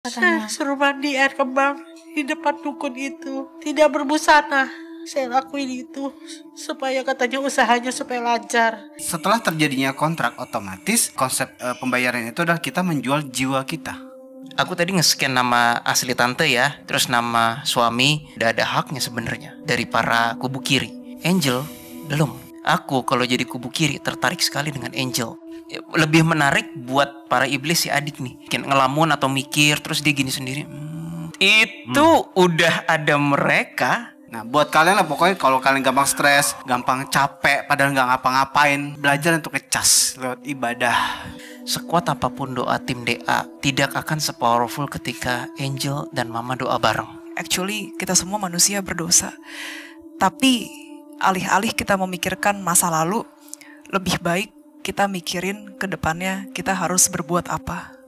Saya suruh mandi air kembang di depan dukun itu. Tidak berbusana. Saya lakuin itu supaya katanya usahanya supaya lancar. Setelah terjadinya kontrak, otomatis konsep pembayaran itu adalah kita menjual jiwa kita. Aku tadi nge-scan nama asli tante ya, terus nama suami udah ada haknya sebenarnya dari para kubu kiri. Angel belum. Aku kalau jadi kubu kiri tertarik sekali dengan Angel. Lebih menarik buat para iblis si Adik nih. Mungkin ngelamun atau mikir terus dia gini sendiri. Udah ada mereka. Nah, buat kalian lah pokoknya kalau kalian gampang stres, gampang capek, padahal nggak ngapa-ngapain, belajar untuk ngecas lewat ibadah. Sekuat apapun doa tim DA, tidak akan sepowerful ketika Angel dan Mama doa bareng. Actually, kita semua manusia berdosa. Tapi, alih-alih kita memikirkan masa lalu, lebih baik kita mikirin ke depannya kita harus berbuat apa.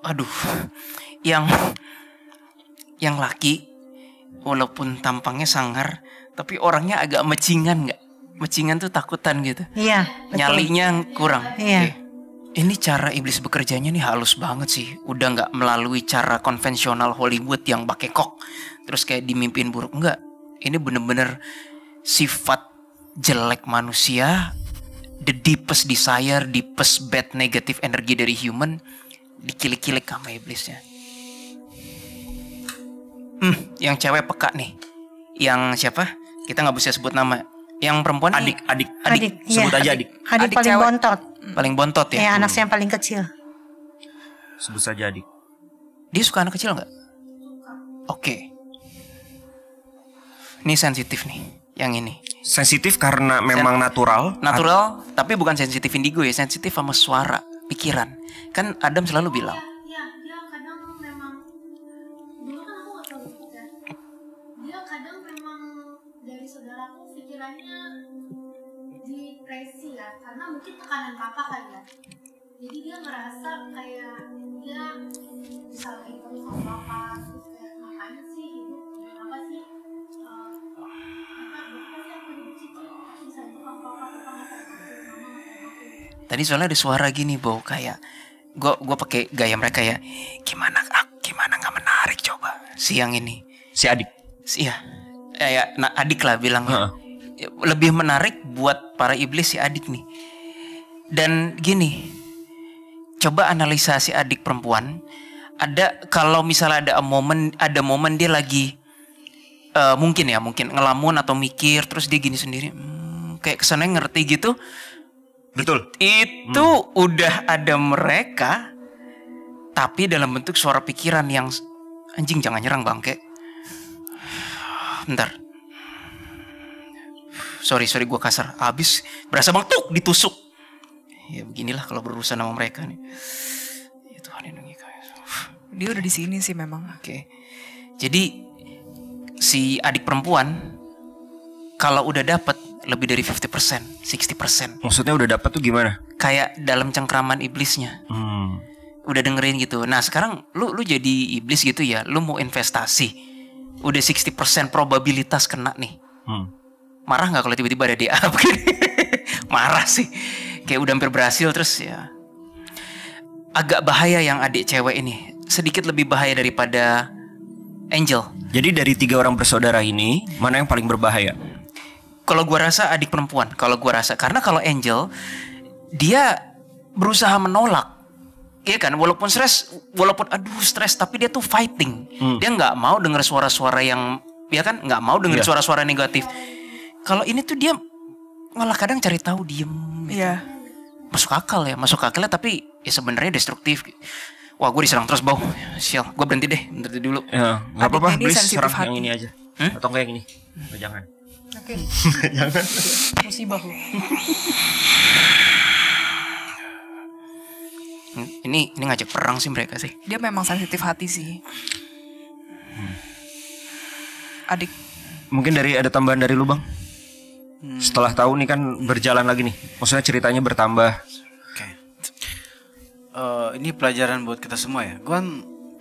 Aduh, yang laki walaupun tampangnya sangar, tapi orangnya agak mecingan nggak? Mecingan tuh takutan gitu. Iya, betul. Nyalinya kurang. Iya. Ini cara iblis bekerjanya nih halus banget sih. Udah nggak melalui cara konvensional Hollywood yang pakai kok, terus kayak dimimpin buruk. Enggak. Ini bener-bener sifat jelek manusia, the deepest desire, deepest bad negative energy dari human, dikilik-kilik sama iblisnya. Yang cewek peka nih. Yang siapa? Kita nggak bisa sebut nama. Yang perempuan Adik. Sebut iya. aja Adik. Adik paling cewek. bontot. Paling bontot ya. Anak saya yang paling kecil. Sebut saja Adik. Dia suka anak kecil nggak? Oke. Ini sensitif nih. Yang ini. Sensitif karena memang natural. Natural, tapi bukan sensitif indigo ya. Sensitif sama suara, pikiran. Kan Adam selalu bilang. Iya, dia kadang memang dulu kan aku nggak tahu ya. Dia kadang memang dari saudaraku pikirannya depresi ya, karena mungkin tekanan papa kali ya. Jadi dia merasa kayak dia disalahin terus sama papa, terus kayak ngapain sih hidup, kenapa sih aku dibenci terus, bisa itu papa nggak sayang aku, mama nggak sayang aku. Tadi soalnya ada suara gini, Bo, kayak gue pakai gaya mereka ya. Gimana nggak menarik coba si yang ini. Si Adik. Iya. Nah, Adik lah bilang. Lebih menarik buat para iblis si Adik nih. Dan gini, coba analisa si Adik perempuan. Ada kalau misalnya ada momen dia lagi mungkin ngelamun atau mikir, terus dia gini sendiri, kayak kesannya ngerti gitu. Betul. Itu udah ada mereka, tapi dalam bentuk suara pikiran yang anjing jangan nyerang bangke. Bentar. Sorry gue kasar. Habis berasa bang tuk ditusuk. Ya beginilah kalau berurusan sama mereka nih. Ya Tuhan lindungi kami. Dia udah di sini sih memang. Oke. Jadi si adik perempuan kalau udah dapet lebih dari 50%, 60%. Maksudnya udah dapat tuh gimana? Kayak dalam cengkraman iblisnya. Udah dengerin gitu. Nah sekarang lu jadi iblis gitu ya. Lu mau investasi. Udah 60% probabilitas kena nih. Marah gak kalau tiba-tiba ada DA begini? Marah sih. Kayak udah hampir berhasil terus ya. Agak bahaya yang adik cewek ini. Sedikit lebih bahaya daripada Angel. Jadi dari 3 orang bersaudara ini, mana yang paling berbahaya? Kalau gua rasa adik perempuan, kalau gua rasa, karena kalau Angel dia berusaha menolak, iya kan, walaupun stres, tapi dia tuh fighting. Dia nggak mau dengar suara-suara yang, ya kan, nggak mau dengar suara-suara negatif. Kalau ini tuh dia malah kadang cari tahu, diem. Iya. Masuk akalnya, tapi ya sebenarnya destruktif. Wah, gue diserang terus, bau. Sial, gue berhenti dulu. Ya, nggak apa-apa, Adiknya ini please sensitif serang hati. yang ini aja. Atau kayak gini. Oh, jangan. Oke. Jangan. Musibah lu. Ini ngajak perang sih mereka sih. Dia memang sensitif hati sih. Adik. Mungkin ada tambahan dari lu, Bang? Setelah tahu nih kan berjalan lagi nih. Maksudnya ceritanya bertambah. Oke. Ini pelajaran buat kita semua ya. Gua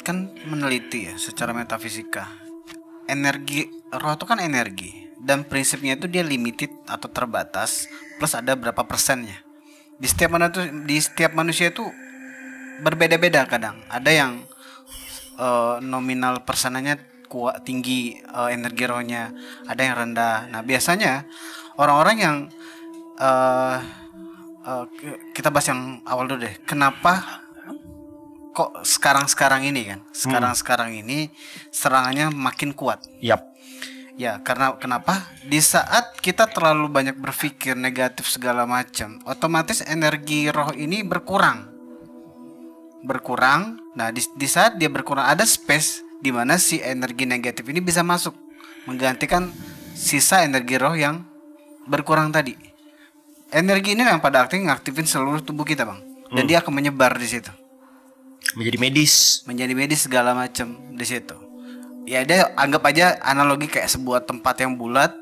kan meneliti ya secara metafisika. Energi roh itu kan energi, dan prinsipnya itu dia limited atau terbatas, plus ada berapa persennya. Di setiap manusia itu berbeda-beda kadang. Ada yang nominal persenanya kuat tinggi, energi rohnya, ada yang rendah. Nah, biasanya orang-orang yang kita bahas yang awal dulu deh. Kenapa kok sekarang ini kan? Sekarang ini serangannya makin kuat. Yap. Ya, karena kenapa? Di saat kita terlalu banyak berpikir negatif segala macam, otomatis energi roh ini berkurang. Nah, di saat dia berkurang, ada space di mana si energi negatif ini bisa masuk, menggantikan sisa energi roh yang berkurang tadi. Energi ini yang pada akhirnya ngaktifin seluruh tubuh kita, Bang. Dan dia akan menyebar di situ. Menjadi medis Segala macam di situ. Ya, dia anggap aja analogi kayak sebuah tempat yang bulat.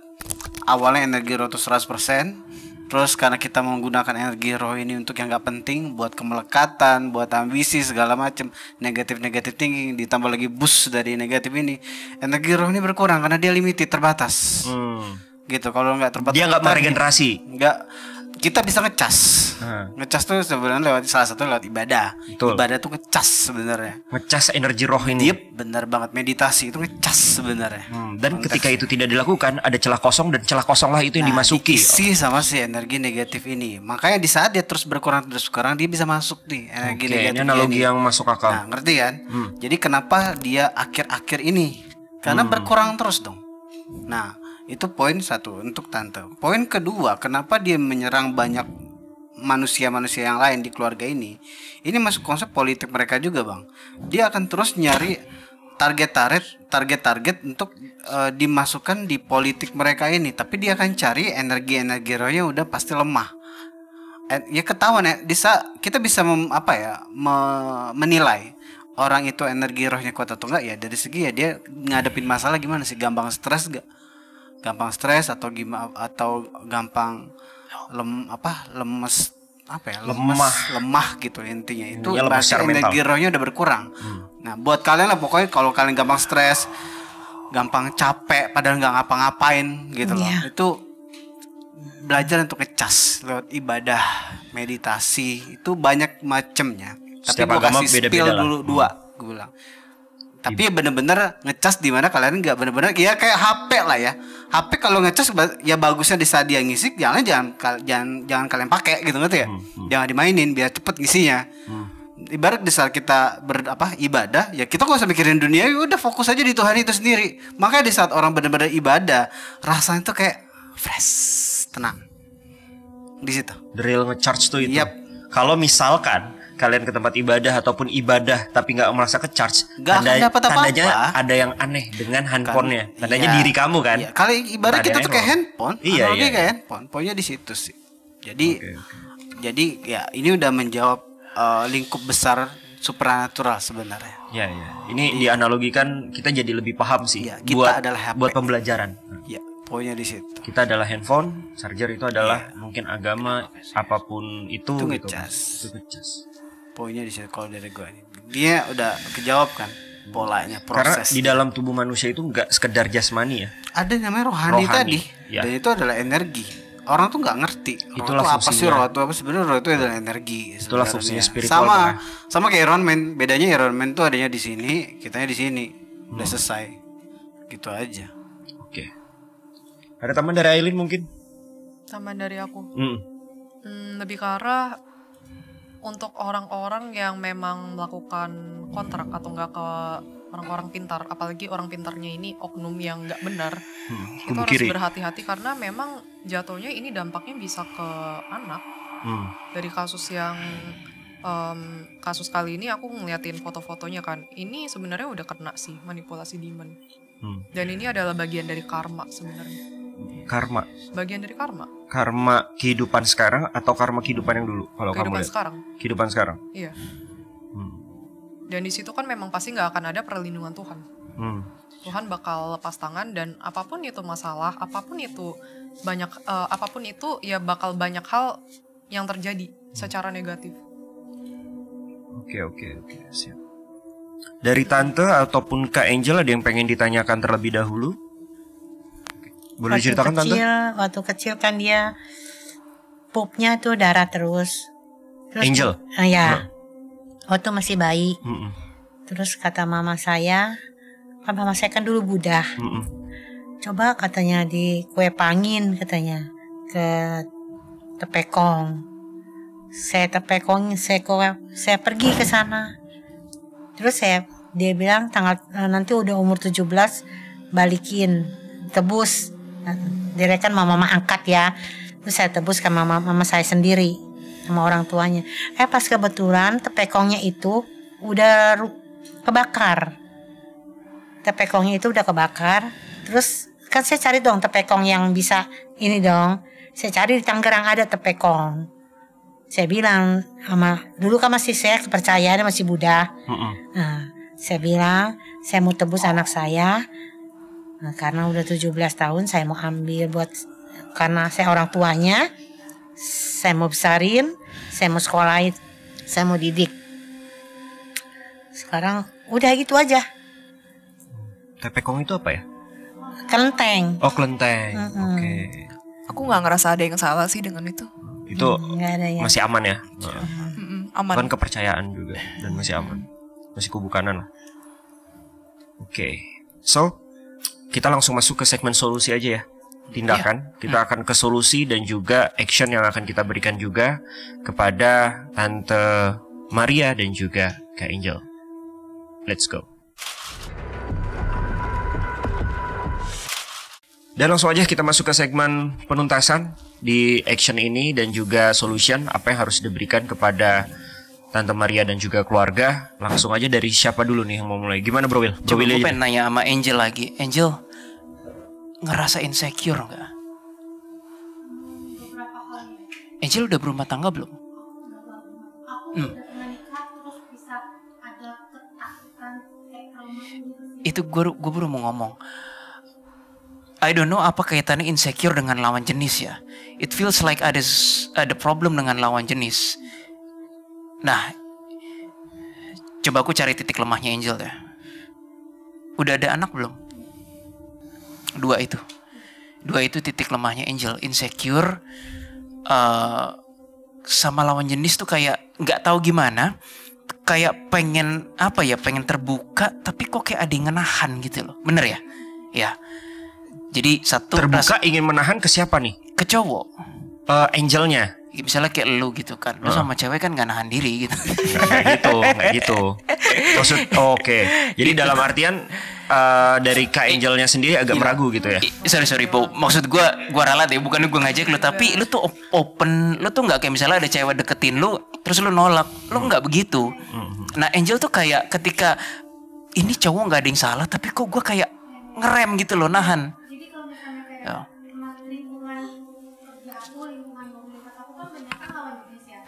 Awalnya energi roh itu 100%. Terus karena kita menggunakan energi roh ini untuk yang gak penting, buat kemelekatan, buat ambisi segala macam, negatif tinggi, ditambah lagi boost dari negatif ini, energi roh ini berkurang karena dia limited, terbatas. Gitu. Kalau nggak terbatas, dia nggak meregenerasi. Nggak, kita bisa ngecas. Ngecas tuh sebenarnya salah satu lewat ibadah. Betul. Ibadah tuh ngecas sebenarnya. Ngecas energi roh ini. Yep, benar banget. Meditasi itu ngecas sebenarnya. Dan ketika itu tidak dilakukan, ada celah kosong, dan celah kosong lah itu yang dimasuki. Diisi sama si energi negatif ini. Makanya di saat dia terus berkurang, dia bisa masuk nih energi negatif ini analogi ini. yang masuk akal. Nah, ngerti kan? Jadi kenapa dia akhir-akhir ini? Karena berkurang terus dong. Nah, itu poin satu untuk tante. Poin kedua, kenapa dia menyerang banyak manusia-manusia yang lain di keluarga ini? Ini masuk konsep politik mereka juga, Bang. Dia akan terus nyari target-target untuk dimasukkan di politik mereka ini. Tapi dia akan cari energi-energi rohnya udah pasti lemah. Ya ketahuan ya, kita bisa menilai orang itu energi rohnya kuat atau enggak ya dari segi ya dia ngadepin masalah gimana sih, gampang stres gak? Gampang stres atau gimana, atau gampang lemes lemah gitu intinya. Itu berarti energi rohnya udah berkurang. Nah, buat kalian lah pokoknya kalau kalian gampang stres, gampang capek padahal nggak ngapa-ngapain gitu loh. Itu belajar untuk ngecas lewat ibadah, meditasi, itu banyak macemnya. Tapi gue kasih spill dulu dua, gue bilang. Tapi bener-bener ngecas di mana kalian nggak bener-bener ya kayak HP lah ya. HP kalau ngecas ya bagusnya di saat dia ngisi, jangan kalian pakai gitu ngerti ya. Jangan dimainin biar cepet ngisinya. Ibarat di saat kita ibadah, ya kita nggak usah mikirin dunia, ya udah fokus aja di Tuhan itu sendiri. Makanya di saat orang bener-bener ibadah, rasanya tuh kayak fresh, tenang. Di situ. The real ngecharge tuh itu. Yep. Kalau misalkan kalian ke tempat ibadah ataupun ibadah tapi nggak merasa ke charge, tandanya ada yang aneh dengan handphonenya. Tandanya diri kamu kan. Iya. Kalau ibarat kita tuh kayak handphone, iya. Kayak handphone, poinnya di situ sih. Jadi ya ini udah menjawab lingkup besar supranatural sebenarnya. Iya. Ini dianalogikan kita jadi lebih paham sih. Ya, kita adalah HP. Buat pembelajaran. Ya, poinnya di situ. Kita adalah handphone, charger itu adalah mungkin agama apapun itu gitu. Ngecas. Itu ngecas. Poinnya di situ kalau dari gue ini. Dia udah kejawab kan polanya, proses. Karena di dalam tubuh manusia itu nggak sekedar jasmani ya. Ada namanya rohani tadi. Ya. Dan itu adalah energi. Orang tuh nggak ngerti. Itulah roh itu apa sih roh itu apa? Sebenarnya roh itu adalah energi. Itulah fungsinya spiritual. Sama kayak Iron Man. Bedanya Iron Man tuh adanya di sini, kitanya di sini. Udah selesai. Gitu aja. Oke. Ada tambahan dari Aileen mungkin? Tambahan dari aku. Mm. Lebih ke arah untuk orang-orang yang memang melakukan kontrak atau enggak ke orang-orang pintar, apalagi orang pintarnya ini oknum yang nggak benar, itu Hukum harus kiri. berhati-hati karena memang jatuhnya ini dampaknya bisa ke anak. Dari kasus yang kasus kali ini aku ngeliatin foto-fotonya kan, ini sebenarnya udah kena sih manipulasi demon. Dan ini adalah bagian dari karma sebenarnya. Karma. Bagian dari karma. Karma kehidupan sekarang atau karma kehidupan yang dulu? Kalau kamu Kehidupan lihat. sekarang. Kehidupan sekarang. Iya. Dan di situ kan memang pasti nggak akan ada perlindungan Tuhan. Tuhan bakal lepas tangan dan apapun itu masalah, apapun itu apapun itu ya bakal banyak hal yang terjadi secara negatif. Oke, siap. Dari Tante ataupun Kak Angel ada yang pengen ditanyakan terlebih dahulu? Boleh diceritakan Tante? Waktu kecil kan dia pupnya tuh darah terus. Angel? Ya. Waktu masih bayi. Mm-mm. Terus kata mama saya, kan mama saya kan dulu Buddha. Coba katanya di kue pangin katanya ke Tepekong. Saya pergi ke sana. Terus dia bilang nanti udah umur 17 balikin, tebus. Dia kan mama angkat ya. Terus saya tebus ke mama saya sendiri sama orang tuanya. Pas kebetulan tepekongnya itu udah kebakar. Tepekongnya itu udah kebakar. Terus kan saya cari dong tepekong yang bisa ini dong. Saya cari di Tangerang ada tepekong. Saya bilang dulu kan masih saya kepercayaan masih Buddha. Nah, saya bilang saya mau tebus anak saya. Nah, karena udah 17 tahun saya mau ambil karena saya orang tuanya. Saya mau besarin, saya mau sekolahin, saya mau didik. Sekarang udah gitu aja. Tepekong itu apa ya? Kelenteng. Oh, kelenteng. Oke. Aku nggak ngerasa ada yang salah sih dengan itu. Itu Nggak ada ya. masih aman ya? Aman. Bukan kepercayaan juga dan masih aman. Masih kubukanan lah. Oke. So, kita langsung masuk ke segmen solusi aja ya. Tindakan, kita akan ke solusi dan juga action yang akan kita berikan juga kepada Tante Maria dan juga Kak Angel. Let's go. Dan langsung aja kita masuk ke segmen penuntasan di action ini dan juga solution, apa yang harus diberikan kepada Tante Maria dan juga keluarga. Langsung aja dari siapa dulu nih yang mau mulai? Gimana Bro Will? Coba gue pengen nanya sama Angel lagi. Angel, ngerasa insecure nggak? Angel udah berumah tangga belum? Aku udah pernah nikah terus bisa ada ketakutan kayak trauma gitu. Itu gue baru mau ngomong. I don't know apa kaitannya insecure dengan lawan jenis ya. It feels like ada problem dengan lawan jenis. Nah, coba aku cari titik lemahnya Angel ya. Udah ada anak belum? Dua itu titik lemahnya Angel. Insecure sama lawan jenis tuh kayak nggak tahu gimana. Kayak pengen pengen terbuka tapi kok kayak ada yang ngenahan gitu loh. Bener ya? Ya. Jadi satu terbuka ingin menahan ke siapa nih? Ke cowok. Angelnya. Misalnya kayak lu gitu kan. Lu sama cewek kan gak nahan diri gitu. Nggak gitu. Maksud oke. Jadi dalam artian dari Kak Angelnya sendiri agak meragu gitu ya. Sorry Bo. Maksud gua ralat ya, bukan gua ngajak lu, tapi lu tuh open, lu tuh nggak kayak misalnya ada cewek deketin lu terus lu nolak. Lu nggak begitu. Nah, Angel tuh kayak ketika ini cowok nggak ada yang salah tapi kok gua kayak ngerem gitu loh, nahan. Jadi kalau misalnya kayak lingkungan kerja aku, lingkungan komunitas aku kan banyak kan lawan jenis ya.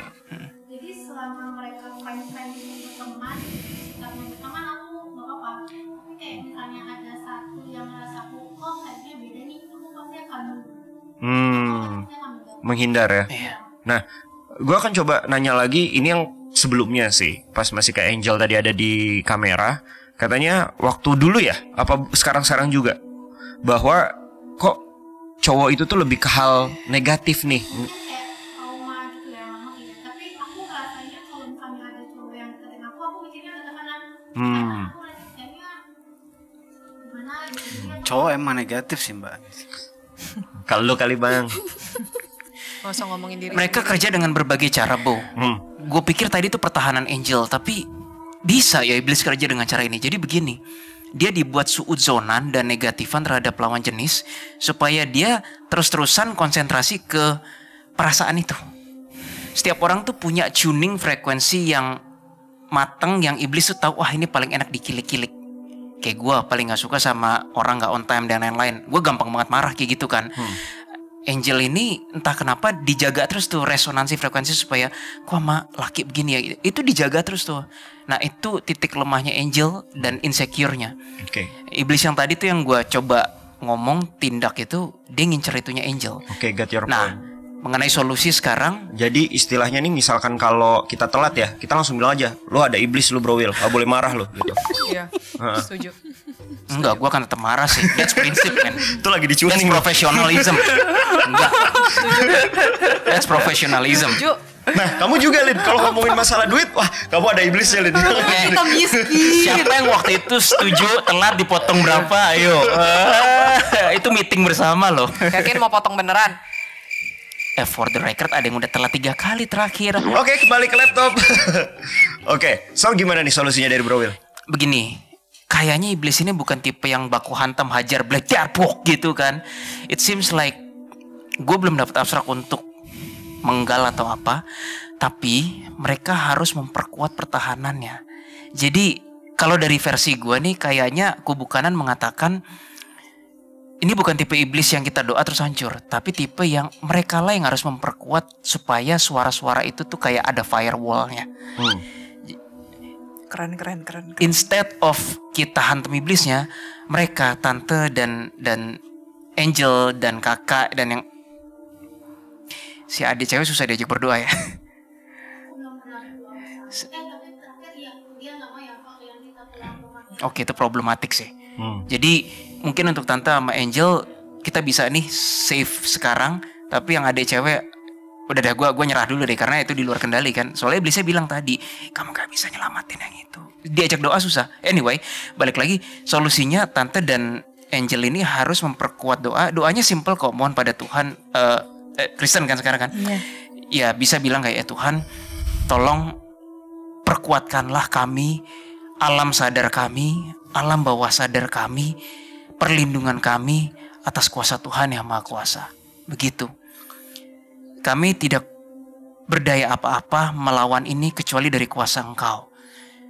Jadi selama mereka fine-fine berteman, sikapnya berteman aku gak apa-apa. Tapi kayak misalnya ada satu yang ngerasa aku kok kayaknya beda nih, aku pasti akan Menghindar ya. Iya. Nah, gue akan coba nanya lagi. Ini yang sebelumnya sih, pas masih Kak Angel tadi ada di kamera, katanya waktu dulu ya, apa sekarang juga, bahwa kok cowok itu tuh lebih ke hal negatif nih. kayak trauma gitu ya mama gitu. Tapi aku rasanya kalau misalnya ada cowok yang deketin aku mikirnya ada tekanan. Karena aku kayaknya gimana gitu. Cowok emang negatif sih Mbak. Kalau lu kali Bang. Nggak usah ngomongin diri Mereka sendiri. kerja dengan berbagai cara, Bo. Gue pikir tadi itu pertahanan angel, tapi bisa ya iblis kerja dengan cara ini. Jadi begini, dia dibuat suudzonan dan negatifan terhadap lawan jenis supaya dia terus-terusan konsentrasi ke perasaan itu. Setiap orang tuh punya tuning frekuensi yang mateng, yang iblis tuh tahu, wah ini paling enak dikilik-kilik. Kayak gue paling gak suka sama orang gak on time dan lain-lain. Gue gampang banget marah kayak gitu kan. Angel ini entah kenapa dijaga terus tuh resonansi frekuensi supaya kok sama laki begini ya. Itu dijaga terus tuh. Nah itu titik lemahnya angel dan insecure-nya. Oke. Iblis yang tadi tuh yang gue coba ngomong tindak itu, dia ngincer itunya angel. Oke, got your Nah point. mengenai solusi sekarang, Jadi istilahnya nih misalkan kalau kita telat ya, kita langsung bilang aja, lu ada iblis lu Bro Will, gak boleh marah lu gitu. Iya, setuju. enggak, gue akan tetap marah sih. That's prinsip man. Itu lagi That's dicuning. professionalism. Enggak. That's professionalism. Setuju. Nah, kamu juga Lid, kalau ngomongin masalah duit, wah kamu ada iblisnya Lid. Kita miskin. Siapa yang waktu itu setuju telat dipotong berapa? Ayo. Itu meeting bersama loh. Yakin mau potong beneran? For the record ada yang udah telat 3 kali terakhir. Oke, kembali ke laptop. Oke, so gimana nih solusinya dari Bro Will? Begini, kayaknya iblis ini bukan tipe yang baku hantam hajar black jarpok gitu kan. It seems like gue belum dapat abstrak untuk menggal atau apa, tapi mereka harus memperkuat pertahanannya. Jadi kalau dari versi gue nih kayaknya kubu kanan mengatakan ini bukan tipe iblis yang kita doa terus hancur, tapi tipe yang mereka lah yang harus memperkuat supaya suara-suara itu tuh kayak ada firewallnya. Keren. Instead of kita hantam iblisnya, mereka tante dan angel dan kakak dan yang si adik cewek susah diajak berdoa ya. Tapi terakhir dia nggak mau ya Pak yang kita pulang rumah. Oke, itu problematik sih. Jadi mungkin untuk tante sama angel kita bisa nih save sekarang, tapi yang adik cewek udah deh gue nyerah dulu deh karena itu di luar kendali kan. Soalnya iblisnya bilang tadi kamu gak bisa nyelamatin yang itu. Diajak doa susah. Anyway, balik lagi solusinya tante dan angel ini harus memperkuat doa. Doanya simple kok, mohon pada Tuhan. Kristen kan sekarang kan. Ya bisa bilang kayak Tuhan, tolong perkuatkanlah kami, alam sadar kami, alam bawah sadar kami, perlindungan kami atas kuasa Tuhan yang Maha Kuasa. Begitu. Kami tidak berdaya apa-apa melawan ini kecuali dari kuasa Engkau.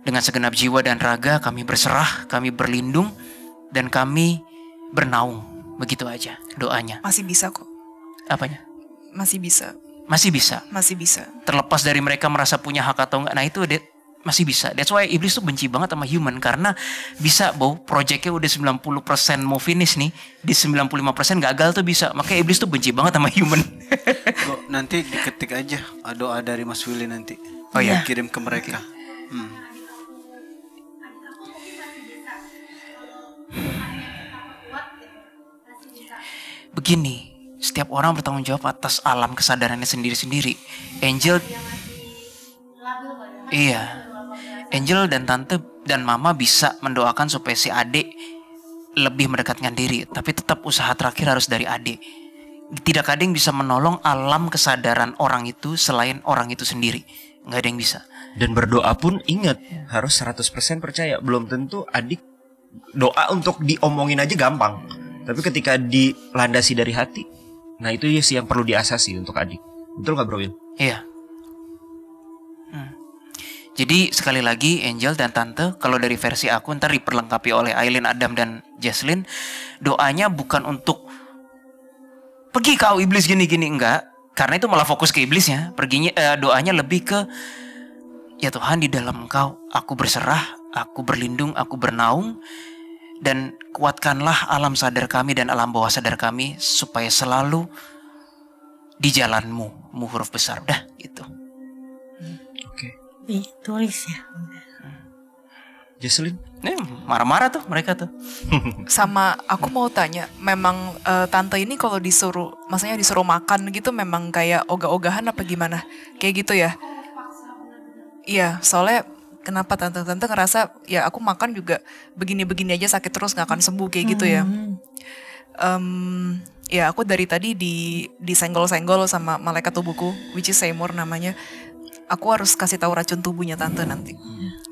Dengan segenap jiwa dan raga kami berserah, kami berlindung, dan kami bernaung. Begitu aja doanya. Masih bisa kok. Apanya? Masih bisa. Masih bisa. Masih bisa. Terlepas dari mereka merasa punya hak atau enggak. Nah itu masih bisa. That's why iblis tuh benci banget sama human. Karena bisa projectnya udah 90% mau finish nih. Di 95% gagal tuh bisa. Makanya iblis tuh benci banget sama human. Nanti diketik aja doa dari Mas Willy nanti. Oh iya. Kirim ke mereka. Begini, setiap orang bertanggung jawab atas alam kesadarannya sendiri-sendiri. Angel, iya, Angel dan tante dan mama bisa mendoakan supaya si adik lebih mendekatkan diri. Tapi tetap usaha terakhir harus dari adik. Tidak ada yang bisa menolong alam kesadaran orang itu selain orang itu sendiri. Nggak ada yang bisa. Dan berdoa pun ingat harus 100% percaya. Belum tentu adik doa untuk diomongin aja gampang. Tapi ketika dilandasi dari hati, nah itu sih yang perlu diasasi untuk adik. Betul gak Bro Will? Iya. Jadi sekali lagi Angel dan Tante, kalau dari versi aku ntar diperlengkapi oleh Aileen, Adam, dan Jesslyn, doanya bukan untuk pergi kau iblis gini-gini, enggak. Karena itu malah fokus ke iblisnya. Doanya lebih ke ya Tuhan, di dalam Engkau aku berserah, aku berlindung, aku bernaung, dan kuatkanlah alam sadar kami dan alam bawah sadar kami supaya selalu di jalanmu, huruf besar. Dah gitu. Oke. Tulis ya. Jesslyn? Marah-marah tuh mereka tuh. Sama aku mau tanya, memang tante ini kalau disuruh, maksudnya disuruh makan gitu memang kayak ogah-ogahan apa gimana? Kayak gitu ya? Iya, soalnya kenapa tante-tante ngerasa ya aku makan juga begini-begini aja sakit terus gak akan sembuh kayak gitu ya? Ya aku dari tadi disenggol-senggol sama malaikat tubuhku, which is Seymour namanya. Aku harus kasih tahu racun tubuhnya tante nanti.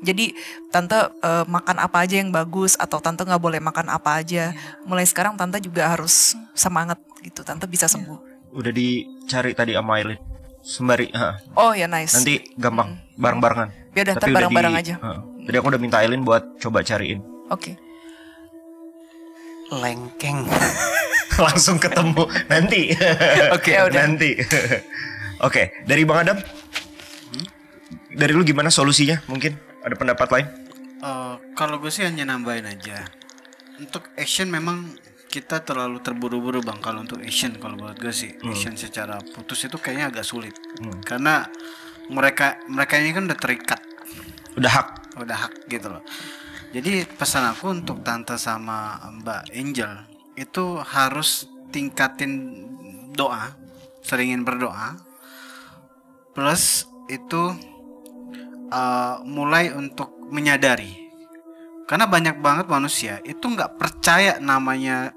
Jadi tante makan apa aja yang bagus, atau tante nggak boleh makan apa aja. Mulai sekarang tante juga harus semangat gitu. Tante bisa sembuh. Udah dicari tadi sama Aileen sembari. Oh ya, nice. Nanti gampang bareng-barengan. Ya udah, Tapi ntar bareng-bareng aja. Tadi aku udah minta Aileen buat coba cariin. Oke. Lengkeng. Langsung ketemu nanti. Oke, ya udah. Nanti. Oke, dari Bang Adam. Dari lu gimana solusinya? Mungkin ada pendapat lain? Kalau gue sih hanya nambahin aja. Untuk action memang kita terlalu terburu-buru bang. Kalau untuk action, kalau buat gue sih action secara putus itu kayaknya agak sulit. Karena mereka ini kan udah terikat, Udah hak gitu loh. Jadi pesan aku untuk tante sama Mbak Angel itu harus tingkatin doa, seringin berdoa. Plus itu mulai untuk menyadari, karena banyak banget manusia itu nggak percaya namanya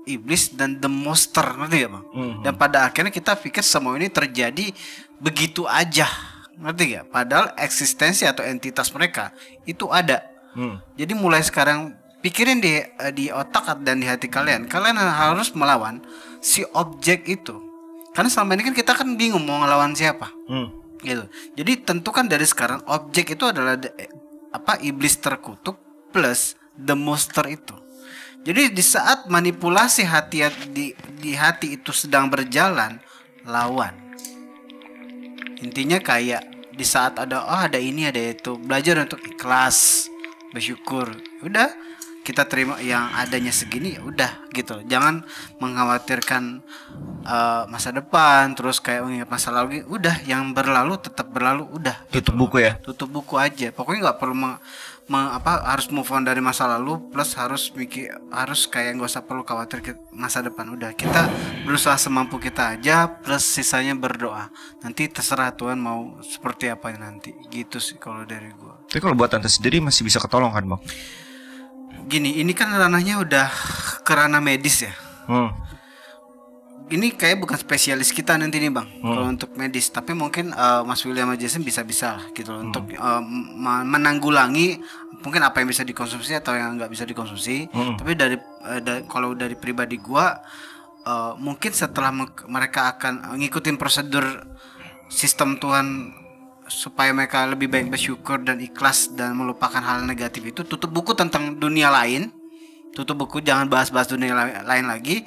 iblis dan the monster, ngerti gak bang? Dan pada akhirnya kita pikir semua ini terjadi begitu aja, ngerti gak? Padahal eksistensi atau entitas mereka itu ada. Jadi mulai sekarang pikirin di otak dan di hati kalian harus melawan si objek itu. Karena selama ini kan kita kan bingung mau ngelawan siapa. Gitu. Jadi tentukan dari sekarang objek itu adalah iblis terkutuk plus the monster itu. Jadi di saat manipulasi hati di hati itu sedang berjalan, lawan. Intinya kayak di saat ada ini ada itu, belajar untuk ikhlas, bersyukur. Udah, kita terima yang adanya segini, ya udah gitu. Jangan mengkhawatirkan masa depan, terus kayak mengingat masa lalu. Udah, yang berlalu tetap berlalu, udah. tutup buku ya. Tutup buku aja. Pokoknya nggak perlu harus move on dari masa lalu, plus harus kayak nggak usah perlu khawatir masa depan. Udah, kita berusaha semampu kita aja, plus sisanya berdoa. Nanti terserah Tuhan mau seperti apa nanti. Gitu sih kalau dari gua. Tapi kalau buat tante sendiri masih bisa ketolong kan bang? Gini, ini kan ranahnya udah ke ranah medis ya. Ini kayak bukan spesialis kita nanti nih bang, kalau untuk medis. Tapi mungkin Mas William sama Jason bisa lah gitu loh, untuk menanggulangi mungkin apa yang bisa dikonsumsi atau yang nggak bisa dikonsumsi. Tapi kalau dari pribadi gua, mungkin setelah mereka akan ngikutin prosedur sistem Tuhan supaya mereka lebih baik bersyukur dan ikhlas dan melupakan hal negatif itu, tutup buku tentang dunia lain, tutup buku, jangan bahas-bahas dunia lain lagi,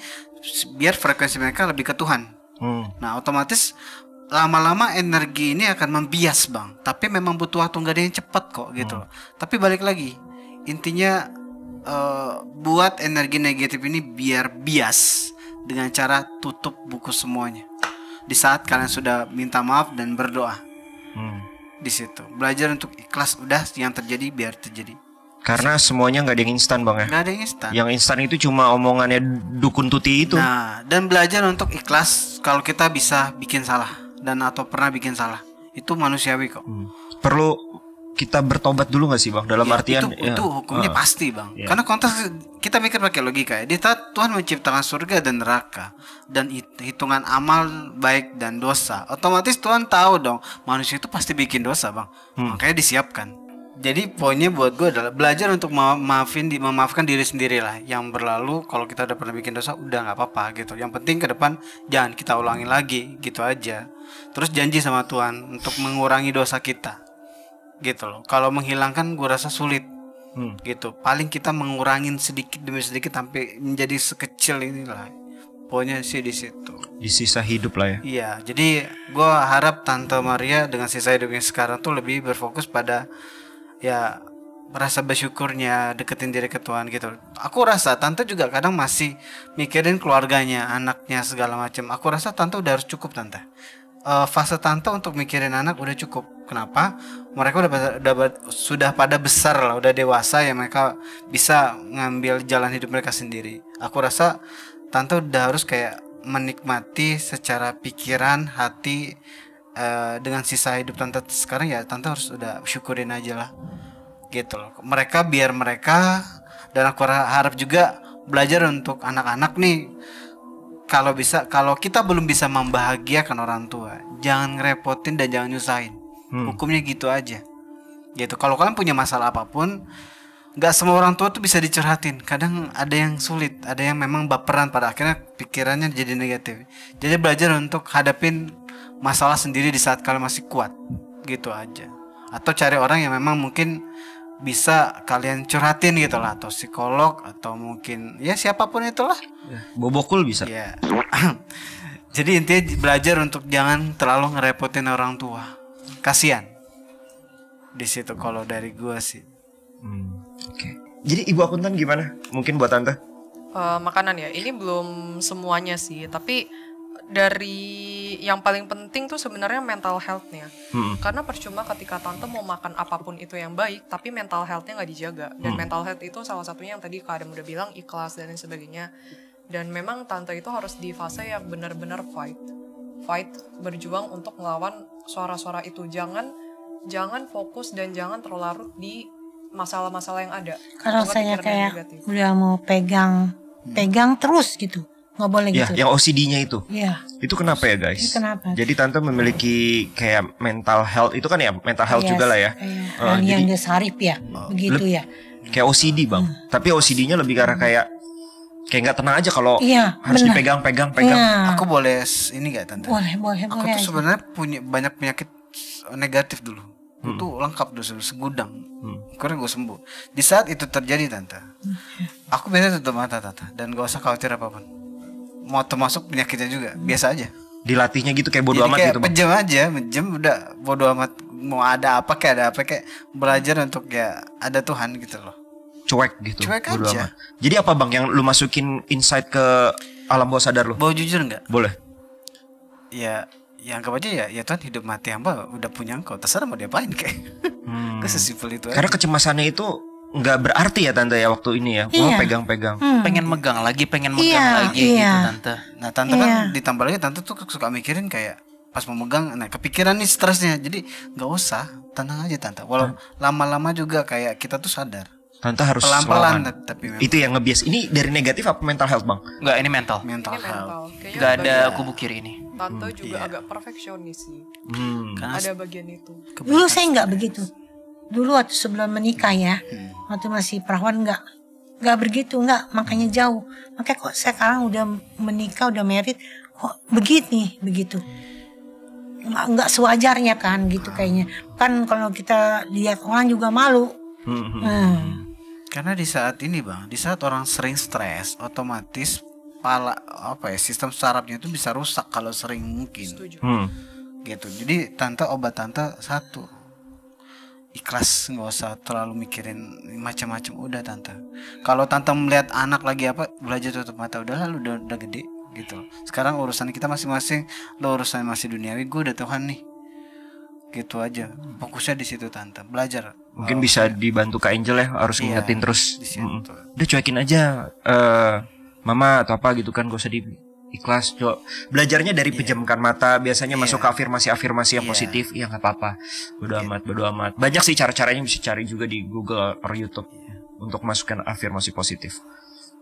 biar frekuensi mereka lebih ke Tuhan. Nah otomatis lama-lama energi ini akan membias bang, tapi memang butuh waktu, nggak ada yang cepat kok gitu. Tapi balik lagi, intinya buat energi negatif ini biar bias dengan cara tutup buku semuanya. Di saat kalian sudah minta maaf dan berdoa, di situ belajar untuk ikhlas, udah yang terjadi biar terjadi. Karena semuanya nggak ada yang instan bang ya. Nggak ada yang instan. Yang instan itu cuma omongannya dukun tuti itu. Nah, dan belajar untuk ikhlas kalau kita bisa bikin salah dan atau pernah bikin salah, itu manusiawi kok. Perlu kita bertobat dulu nggak sih bang? Dalam artian itu hukumnya pasti bang. Ya. Karena konteks kita mikir pakai logika ya. Di saat Tuhan menciptakan surga dan neraka dan hitungan amal baik dan dosa, otomatis Tuhan tahu dong manusia itu pasti bikin dosa bang. Makanya disiapkan. Jadi poinnya buat gue adalah belajar untuk memaafkan diri sendiri lah. Yang berlalu, kalau kita udah pernah bikin dosa, udah nggak apa-apa gitu. Yang penting ke depan jangan kita ulangi lagi, gitu aja. Terus janji sama Tuhan untuk mengurangi dosa kita, gitu loh. Kalau menghilangkan gue rasa sulit, gitu. Paling kita mengurangin sedikit demi sedikit sampai menjadi sekecil inilah. Pokoknya sih di situ. Di sisa hidup lah ya. Iya, jadi gue harap Tante Maria dengan sisa hidupnya sekarang tuh lebih berfokus pada ya rasa bersyukurnya, deketin diri ke Tuhan gitu. Aku rasa Tante juga kadang masih mikirin keluarganya, anaknya segala macam. Aku rasa Tante udah harus cukup Tante. Fase Tante untuk mikirin anak udah cukup. Kenapa? Mereka sudah pada besar lah, udah dewasa ya, mereka bisa ngambil jalan hidup mereka sendiri. Aku rasa Tante udah harus kayak menikmati secara pikiran, hati. Dengan sisa hidup Tante sekarang ya Tante harus udah syukurin aja lah gitu loh. Biar mereka dan aku harap juga belajar untuk anak-anak nih, kalau kita belum bisa membahagiakan orang tua, jangan ngerepotin dan jangan nyusahin. Hukumnya gitu aja. Gitu. Kalau kalian punya masalah apapun, nggak semua orang tua tuh bisa dicurhatin. Kadang ada yang sulit, ada yang memang baperan, pada akhirnya pikirannya jadi negatif. Jadi belajar untuk hadapin masalah sendiri di saat kalian masih kuat. Gitu aja. Atau cari orang yang memang mungkin bisa kalian curhatin gitu lah, atau psikolog, atau mungkin ya siapapun itulah. Bobokul bisa. Ya. Jadi intinya belajar untuk jangan terlalu ngerepotin orang tua. Kasian. Di situ kalau dari gua sih. Oke. Jadi Ibu akuntan gimana? Mungkin buat Tante? Makanan ya, ini belum semuanya sih, tapi dari yang paling penting tuh sebenarnya mental health-nya. Karena percuma ketika tante mau makan apapun itu yang baik, tapi mental health-nya nggak dijaga. Dan mental health itu salah satunya yang tadi Kak Adam udah bilang, ikhlas dan lain sebagainya. Dan memang tante itu harus di fase yang benar-benar fight, berjuang untuk melawan suara-suara itu. Jangan fokus dan jangan terlarut di masalah-masalah yang ada. Kalau saya kayak udah mau pegang terus gitu. Nggak boleh ya, gitu. Yang OCD-nya itu. Iya. Itu kenapa ya guys? Itu kenapa? Jadi tante memiliki kayak mental health itu kan ya, mental health juga lah ya. Yang dia sarip ya, begitu ya. Kayak OCD bang. Tapi OCD-nya lebih karena kayak nggak tenang aja kalau harus dipegang. Iya. Aku boleh ini nggak tante? Boleh. Aku tuh sebenarnya punya banyak penyakit negatif dulu. Itu lengkap dulu segudang. Karena gue sembuh. Di saat itu terjadi tante, aku biasanya tutup mata tante dan gak usah khawatir apapun. Mau termasuk penyakitnya juga biasa aja. Dilatihnya gitu kayak bodo amat gitu bang. Pejam udah bodo amat, mau ada apa kayak belajar untuk ya ada Tuhan gitu loh. Cuek gitu. Cuek bodo aja. Amat. Jadi apa bang yang lu masukin insight ke alam bawah sadar lu? Mau jujur nggak? Boleh. Ya anggap aja ya Tuhan, hidup mati hamba udah punya engkau, terserah mau diapain kayak. Sesimpel itu. Karena kecemasannya itu nggak berarti ya tante ya waktu ini ya. Wah pegang-pegang. Pengen megang lagi gitu tante. Nah tante kan ditambah lagi tante tuh suka mikirin kayak pas memegang, nah kepikiran nih stresnya. Jadi nggak usah, tenang aja tante. Walau lama-lama juga kayak kita tuh sadar. Tante harus pelan-pelan tapi memang. Itu yang ngebias. Ini dari negatif apa mental health bang? Enggak, ini mental. Health. Nggak ada kubu kiri ini. Tante juga agak perfeksionis sih. Ada bagian itu. Dulu saya nggak begitu. Dulu waktu sebelum menikah ya, waktu masih perawan nggak begitu, makanya jauh. Makanya kok sekarang udah menikah, udah married, kok begitu. Nggak sewajarnya kan gitu kayaknya. Kan kalau kita lihat orang juga malu. Karena di saat ini bang, di saat orang sering stres, otomatis sistem sarafnya itu bisa rusak kalau sering mungkin. Gitu. Jadi obat tante satu. Ikhlas, nggak usah terlalu mikirin macam-macam, udah tante. Kalau tante melihat anak lagi apa, belajar tutup mata, udah lalu udah gede gitu. Sekarang urusan kita masing-masing, lo urusan masih duniawi, gue udah Tuhan nih. Gitu aja. Fokusnya di situ tante, belajar. Mungkin bisa dibantu Kak Angel ya, harus ngingetin terus. Udah cuekin aja mama atau apa gitu kan, gak usah ikhlas. Belajarnya dari pejamkan mata, biasanya masuk ke afirmasi yang positif. Ya nggak apa-apa, bodo amat. Banyak sih cara-caranya, bisa cari juga di Google atau YouTube untuk masukkan afirmasi positif.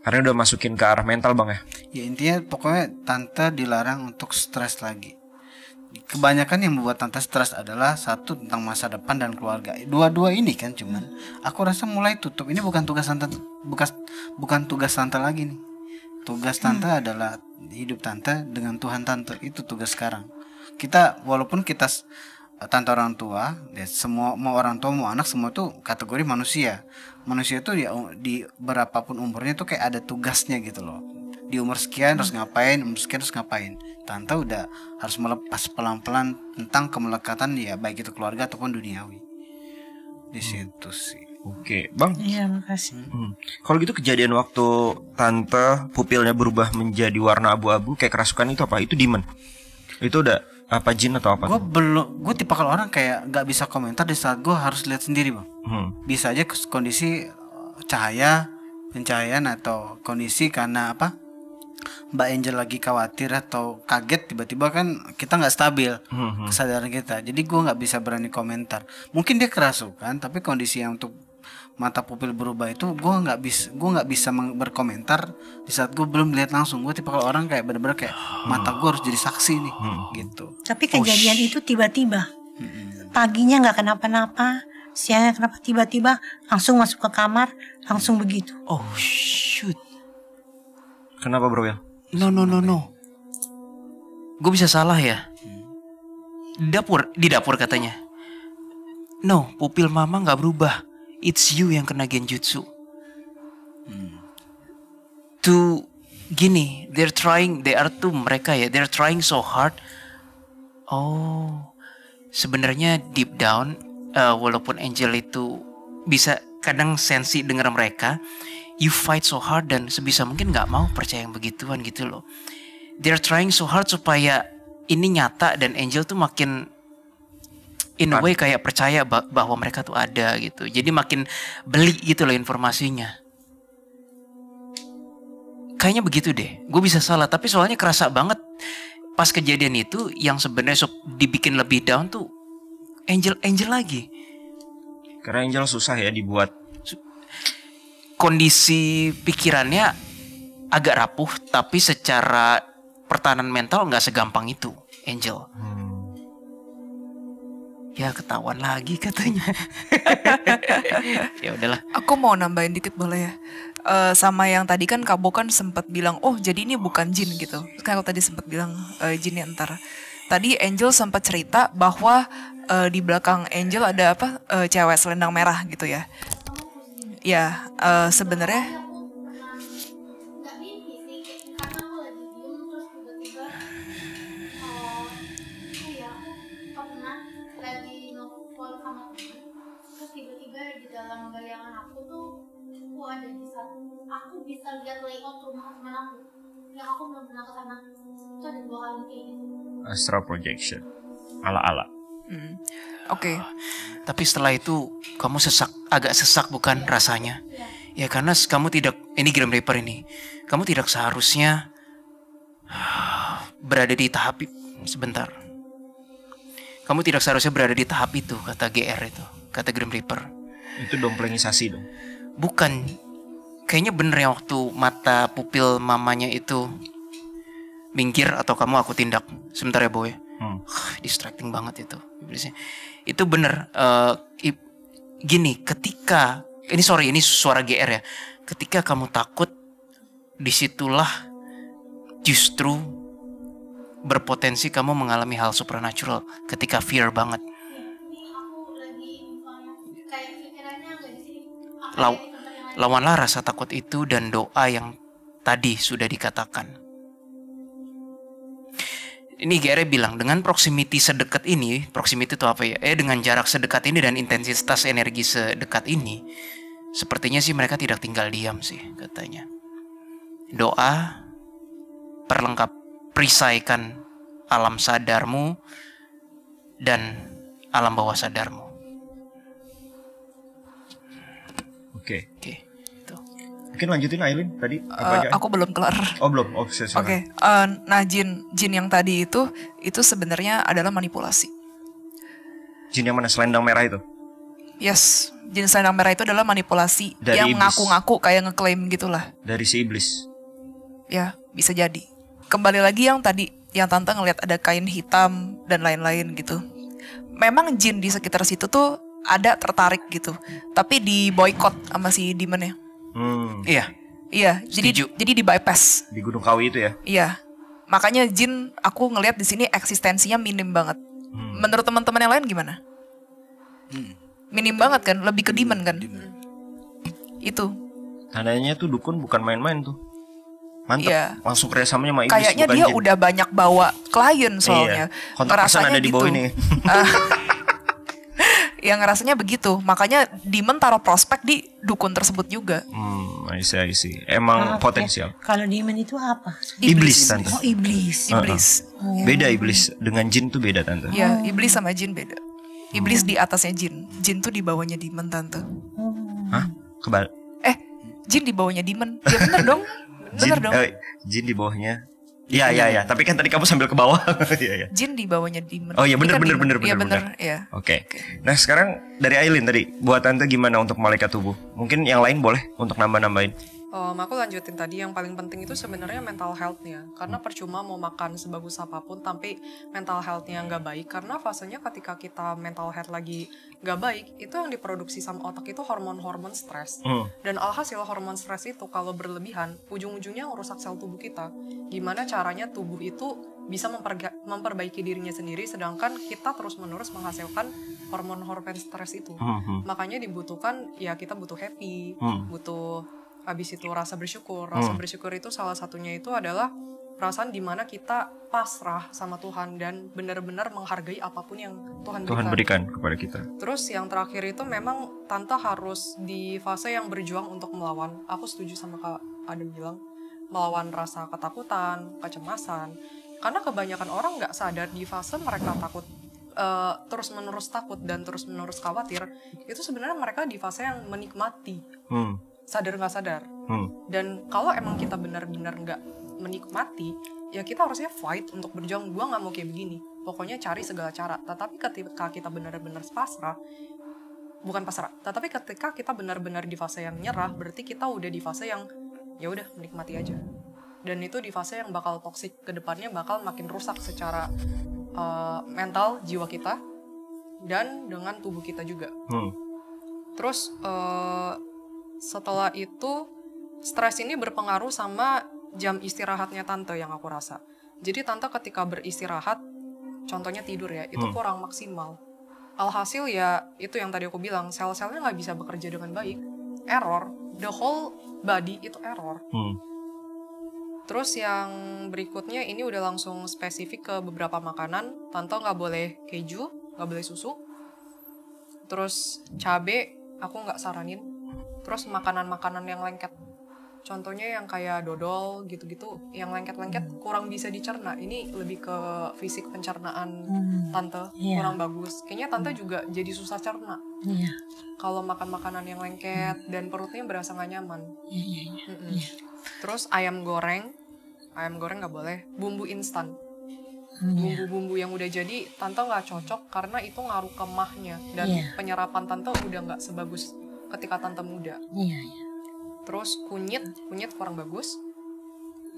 Karena udah masukin ke arah mental bang ya. Ya intinya pokoknya tante dilarang untuk stres lagi. Kebanyakan yang membuat tante stres adalah satu tentang masa depan dan keluarga. Dua-dua ini kan cuman aku rasa mulai tutup. Ini bukan tugas tante, bukan tugas tante lagi nih. Tugas tante adalah hidup tante dengan Tuhan tante. Itu tugas sekarang. Kita walaupun kita tante orang tua, ya semua mau orang tua mau anak semua tuh kategori manusia. Manusia tuh ya di berapapun umurnya tuh kayak ada tugasnya gitu loh. Di umur sekian harus ngapain, umur sekian harus ngapain. Tante udah harus melepas pelan-pelan tentang kemelekatan ya baik itu keluarga ataupun duniawi. Di situ sih. Oke, bang. Iya, makasih. Kalau gitu kejadian waktu tante pupilnya berubah menjadi warna abu-abu kayak kerasukan itu apa? Itu demon. Itu udah apa jin atau apa? Gue tipe kalau orang kayak nggak bisa komentar di saat gue harus lihat sendiri bang. Bisa aja kondisi pencahayaan atau kondisi karena apa? Mbak Angel lagi khawatir atau kaget tiba-tiba kan kita nggak stabil kesadaran kita. Jadi gue nggak bisa berani komentar. Mungkin dia kerasukan tapi kondisi yang untuk mata pupil berubah itu gue nggak bisa berkomentar di saat gue belum lihat langsung. Gue tipe kalau orang kayak bener-bener kayak mata gue harus jadi saksi nih gitu. Tapi kejadian itu tiba-tiba. Paginya nggak kenapa-napa, siangnya kenapa tiba-tiba langsung masuk ke kamar, langsung begitu. Oh shoot. Kenapa bro ya? No. Gue bisa salah ya? Di dapur katanya. No, pupil mama nggak berubah. It's you yang kena genjutsu. Gini, they're trying so hard. Oh, sebenarnya deep down, walaupun Angel itu bisa kadang sensi dengar mereka, you fight so hard dan sebisa mungkin nggak mau percaya yang begituan gitu loh. They're trying so hard supaya ini nyata dan Angel tuh makin in a way kayak percaya bahwa mereka tuh ada gitu. Jadi makin beli gitu loh informasinya. Kayaknya begitu deh. Gue bisa salah tapi soalnya kerasa banget pas kejadian itu yang sebenarnya dibikin lebih down tuh Angel lagi. Karena Angel susah ya dibuat. Kondisi pikirannya agak rapuh tapi secara pertahanan mental nggak segampang itu Angel. Ya ketahuan lagi katanya. Ya udahlah. Aku mau nambahin dikit boleh ya? Sama yang tadi kan Kak Bo kan sempat bilang, oh jadi ini bukan jin gitu. Kan aku tadi sempat bilang jinnya entar. Tadi Angel sempat cerita bahwa di belakang Angel ada apa? Cewek selendang merah gitu ya. Ya sebenarnya. Nggak mimpi sih, karena aku lagi diem terus tiba-tiba aku pernah lagi nelfon sama temen, terus tiba-tiba di dalam bayangan aku tuh aku ada di satu, aku bisa lihat layout rumah teman aku yang aku belum pernah kesana. Itu ada 2 kali kayak gitu. Astral projection ala-ala. Oke. Tapi setelah itu kamu agak sesak bukan rasanya? Ya karena kamu tidak, ini Grim Reaper ini, kamu tidak seharusnya berada di tahap sebentar. Kamu tidak seharusnya berada di tahap itu, kata GR itu, kata Grim Reaper. Itu domplengisasi dong. Bukan, kayaknya bener ya waktu mata pupil mamanya itu minggir atau kamu aku tindak. Sebentar ya boy. Distracting banget itu. Itu bener. Gini, ketika ini suara GR ya. Ketika kamu takut, disitulah justru berpotensi kamu mengalami hal supernatural. Ketika fear banget. Ini aku lagi misalnya kayak pikirannya nggak di sini. Lawanlah rasa takut itu dan doa yang tadi sudah dikatakan. Ini GR bilang dengan proximity sedekat ini, proximity itu apa ya? Dengan jarak sedekat ini dan intensitas energi sedekat ini, sepertinya sih mereka tidak tinggal diam sih katanya. Doa, perlengkap, perisaikan alam sadarmu dan alam bawah sadarmu. Oke. Itu. Mungkin lanjutin Aileen tadi apa aja? Aku belum kelar. Oh belum. Oh silakan. Oke. Nah jin yang tadi itu sebenarnya adalah manipulasi. Jin yang mana, selendang merah itu? Yes, jin selendang merah itu adalah manipulasi dari yang iblis. ngaku-ngaku kayak ngeklaim gitulah. Dari si iblis. Ya, bisa jadi. Kembali lagi yang tadi yang tante ngelihat ada kain hitam dan lain-lain gitu. Memang jin di sekitar situ tuh ada tertarik gitu, tapi di boykot sama si demonnya. Iya, jadi di bypass. Di Gunung Kawi itu ya? Iya, makanya jin aku ngelihat di sini eksistensinya minim banget. Menurut teman-teman yang lain gimana? Minim banget kan, lebih ke demon kan? Itu. Tandanya tuh dukun bukan main-main tuh. Mantap, Iya. langsung kerjasamanya sama iblis. Kayaknya bukan dia jin. udah banyak bawa klien soalnya. Iya. Kontak person ada di bawah ini. Yang ngerasanya begitu. Makanya demon taruh prospek di dukun tersebut juga. I see. Emang potensial. Kalau demon itu apa? Iblis, tante. Oh, iblis. Iblis. Beda iblis dengan jin tuh beda tante. Ya, iblis sama jin beda. Iblis di atasnya jin. Jin tuh di bawahnya demon tante. Hah? Jin di bawahnya demon. Ya bener dong. Bener dong. Jin di bawahnya Iya. Tapi kan tadi kamu sambil ke bawah. Iya. Jin di bawahnya demon. Oh iya bener. Iya bener. Iya. Oke. Nah sekarang dari Aileen tadi, buat tante gimana untuk malaikat tubuh? Mungkin yang lain boleh untuk nambah-nambahin. Aku lanjutin tadi, yang paling penting itu sebenarnya mental health-nya. Karena percuma mau makan sebagus apapun tapi mental health-nya nggak baik. Karena fasenya ketika kita mental health lagi nggak baik, itu yang diproduksi sama otak itu hormon-hormon stres. Dan alhasil hormon stres itu kalau berlebihan, ujung-ujungnya ngerusak sel tubuh kita. Gimana caranya tubuh itu bisa memperbaiki dirinya sendiri, sedangkan kita terus-menerus menghasilkan hormon-hormon stres itu. Makanya dibutuhkan, ya kita butuh happy, butuh habis itu rasa bersyukur. Rasa bersyukur itu salah satunya itu adalah perasaan dimana kita pasrah sama Tuhan dan benar-benar menghargai apapun yang Tuhan berikan kepada kita. Terus yang terakhir itu memang tante harus di fase yang berjuang untuk melawan. Aku setuju sama Kak Adam bilang, melawan rasa ketakutan, kecemasan. Karena kebanyakan orang nggak sadar di fase mereka takut, terus-menerus takut dan terus-menerus khawatir, itu sebenarnya mereka di fase yang menikmati. Sadar nggak sadar. Dan kalau emang kita benar-benar nggak menikmati, ya kita harusnya fight untuk berjuang. Gua nggak mau kayak begini, pokoknya cari segala cara. Tetapi ketika kita benar-benar pasrah, bukan pasrah, tetapi ketika kita benar-benar di fase yang nyerah, berarti kita udah di fase yang ya udah menikmati aja. Dan itu di fase yang bakal toksik, kedepannya bakal makin rusak secara mental jiwa kita dan dengan tubuh kita juga. Terus setelah itu stres ini berpengaruh sama jam istirahatnya tante yang aku rasa. Jadi tante ketika beristirahat, contohnya tidur ya, itu kurang maksimal. Alhasil ya itu yang tadi aku bilang, sel-selnya nggak bisa bekerja dengan baik. Error, the whole body itu error. Terus yang berikutnya ini udah langsung spesifik ke beberapa makanan. Tante nggak boleh keju, nggak boleh susu. Terus cabe aku nggak saranin. Terus makanan-makanan yang lengket, contohnya yang kayak dodol gitu-gitu, yang lengket-lengket kurang bisa dicerna. Ini lebih ke fisik pencernaan tante kurang bagus. Kayaknya tante juga jadi susah cerna kalau makan makanan yang lengket dan perutnya berasa nggak nyaman. Terus ayam goreng nggak boleh. Bumbu instan, bumbu-bumbu yang udah jadi tante nggak cocok karena itu ngaruh ke mahnya dan penyerapan tante udah nggak sebagus ketika tante muda. Terus kunyit kurang bagus.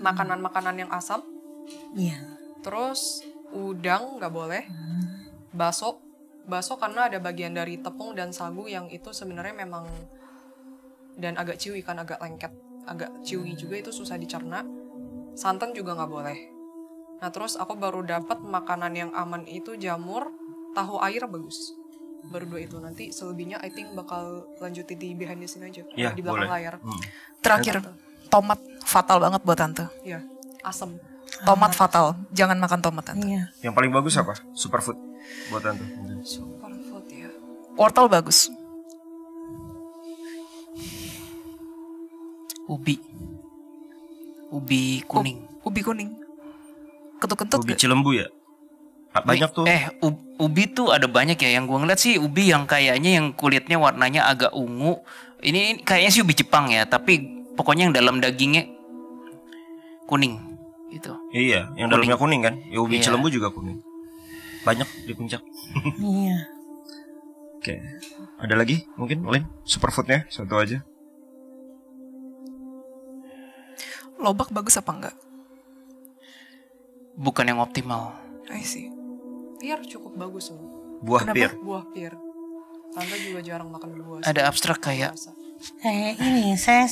Makanan-makanan yang asam. Terus udang nggak boleh. Bakso karena ada bagian dari tepung dan sagu yang itu sebenarnya memang dan agak chewy kan, agak lengket, agak chewy juga, itu susah dicerna. Santan juga nggak boleh. Nah terus aku baru dapat makanan yang aman itu jamur, tahu air bagus. Baru 2 itu, nanti selebihnya I think bakal lanjutin di behind the scene aja, di belakang layar. Terakhir, tomat fatal banget buat tante. Iya, asam. Tomat fatal, jangan makan tomat tante. Yang paling bagus apa? Superfood buat tante. Superfood ya. Wortel bagus. Ubi kuning. Ubi kuning. Kentut-kentut. Ubi Cilembu ya? Banyak tuh. Ubi tuh ada banyak ya. Yang gue ngeliat sih ubi yang kayaknya yang kulitnya warnanya agak ungu. Ini kayaknya sih ubi Jepang ya. Tapi pokoknya yang dalam dagingnya kuning gitu. Iya, yang dalamnya kuning kan. Ya ubi Cilembu juga kuning. Banyak di puncak. Oke. Ada lagi mungkin Lin? Superfoodnya satu aja. Lobak bagus apa enggak? Bukan yang optimal. I see. Pir cukup bagus loh. Buah pir. Buah pir. Tante juga jarang makan buah. Ada abstrak kayak ini saya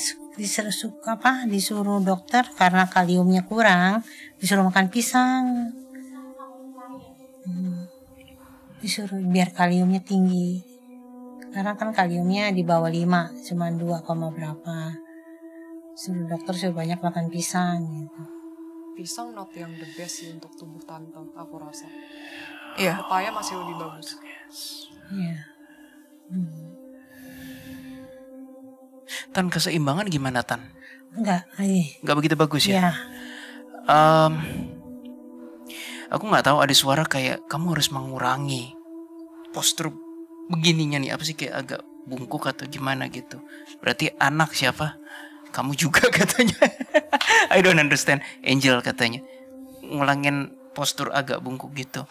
disuruh dokter karena kaliumnya kurang, disuruh makan pisang. Disuruh biar kaliumnya tinggi. Karena kan kaliumnya di bawah 5, cuma 2, berapa. Suruh dokter suruh banyak makan pisang gitu. Pisang not yang the best sih untuk tubuh tante, aku rasa. Iya. Pepaya masih lebih bagus. Iya. Tan, keseimbangan gimana Tan? Enggak begitu bagus ya? Aku nggak tahu, ada suara kayak kamu harus mengurangi postur begininya nih, apa sih, kayak agak bungkuk atau gimana gitu. Berarti anak siapa? Kamu juga katanya. I don't understand. Angel katanya. ngulangin postur agak bungkuk gitu,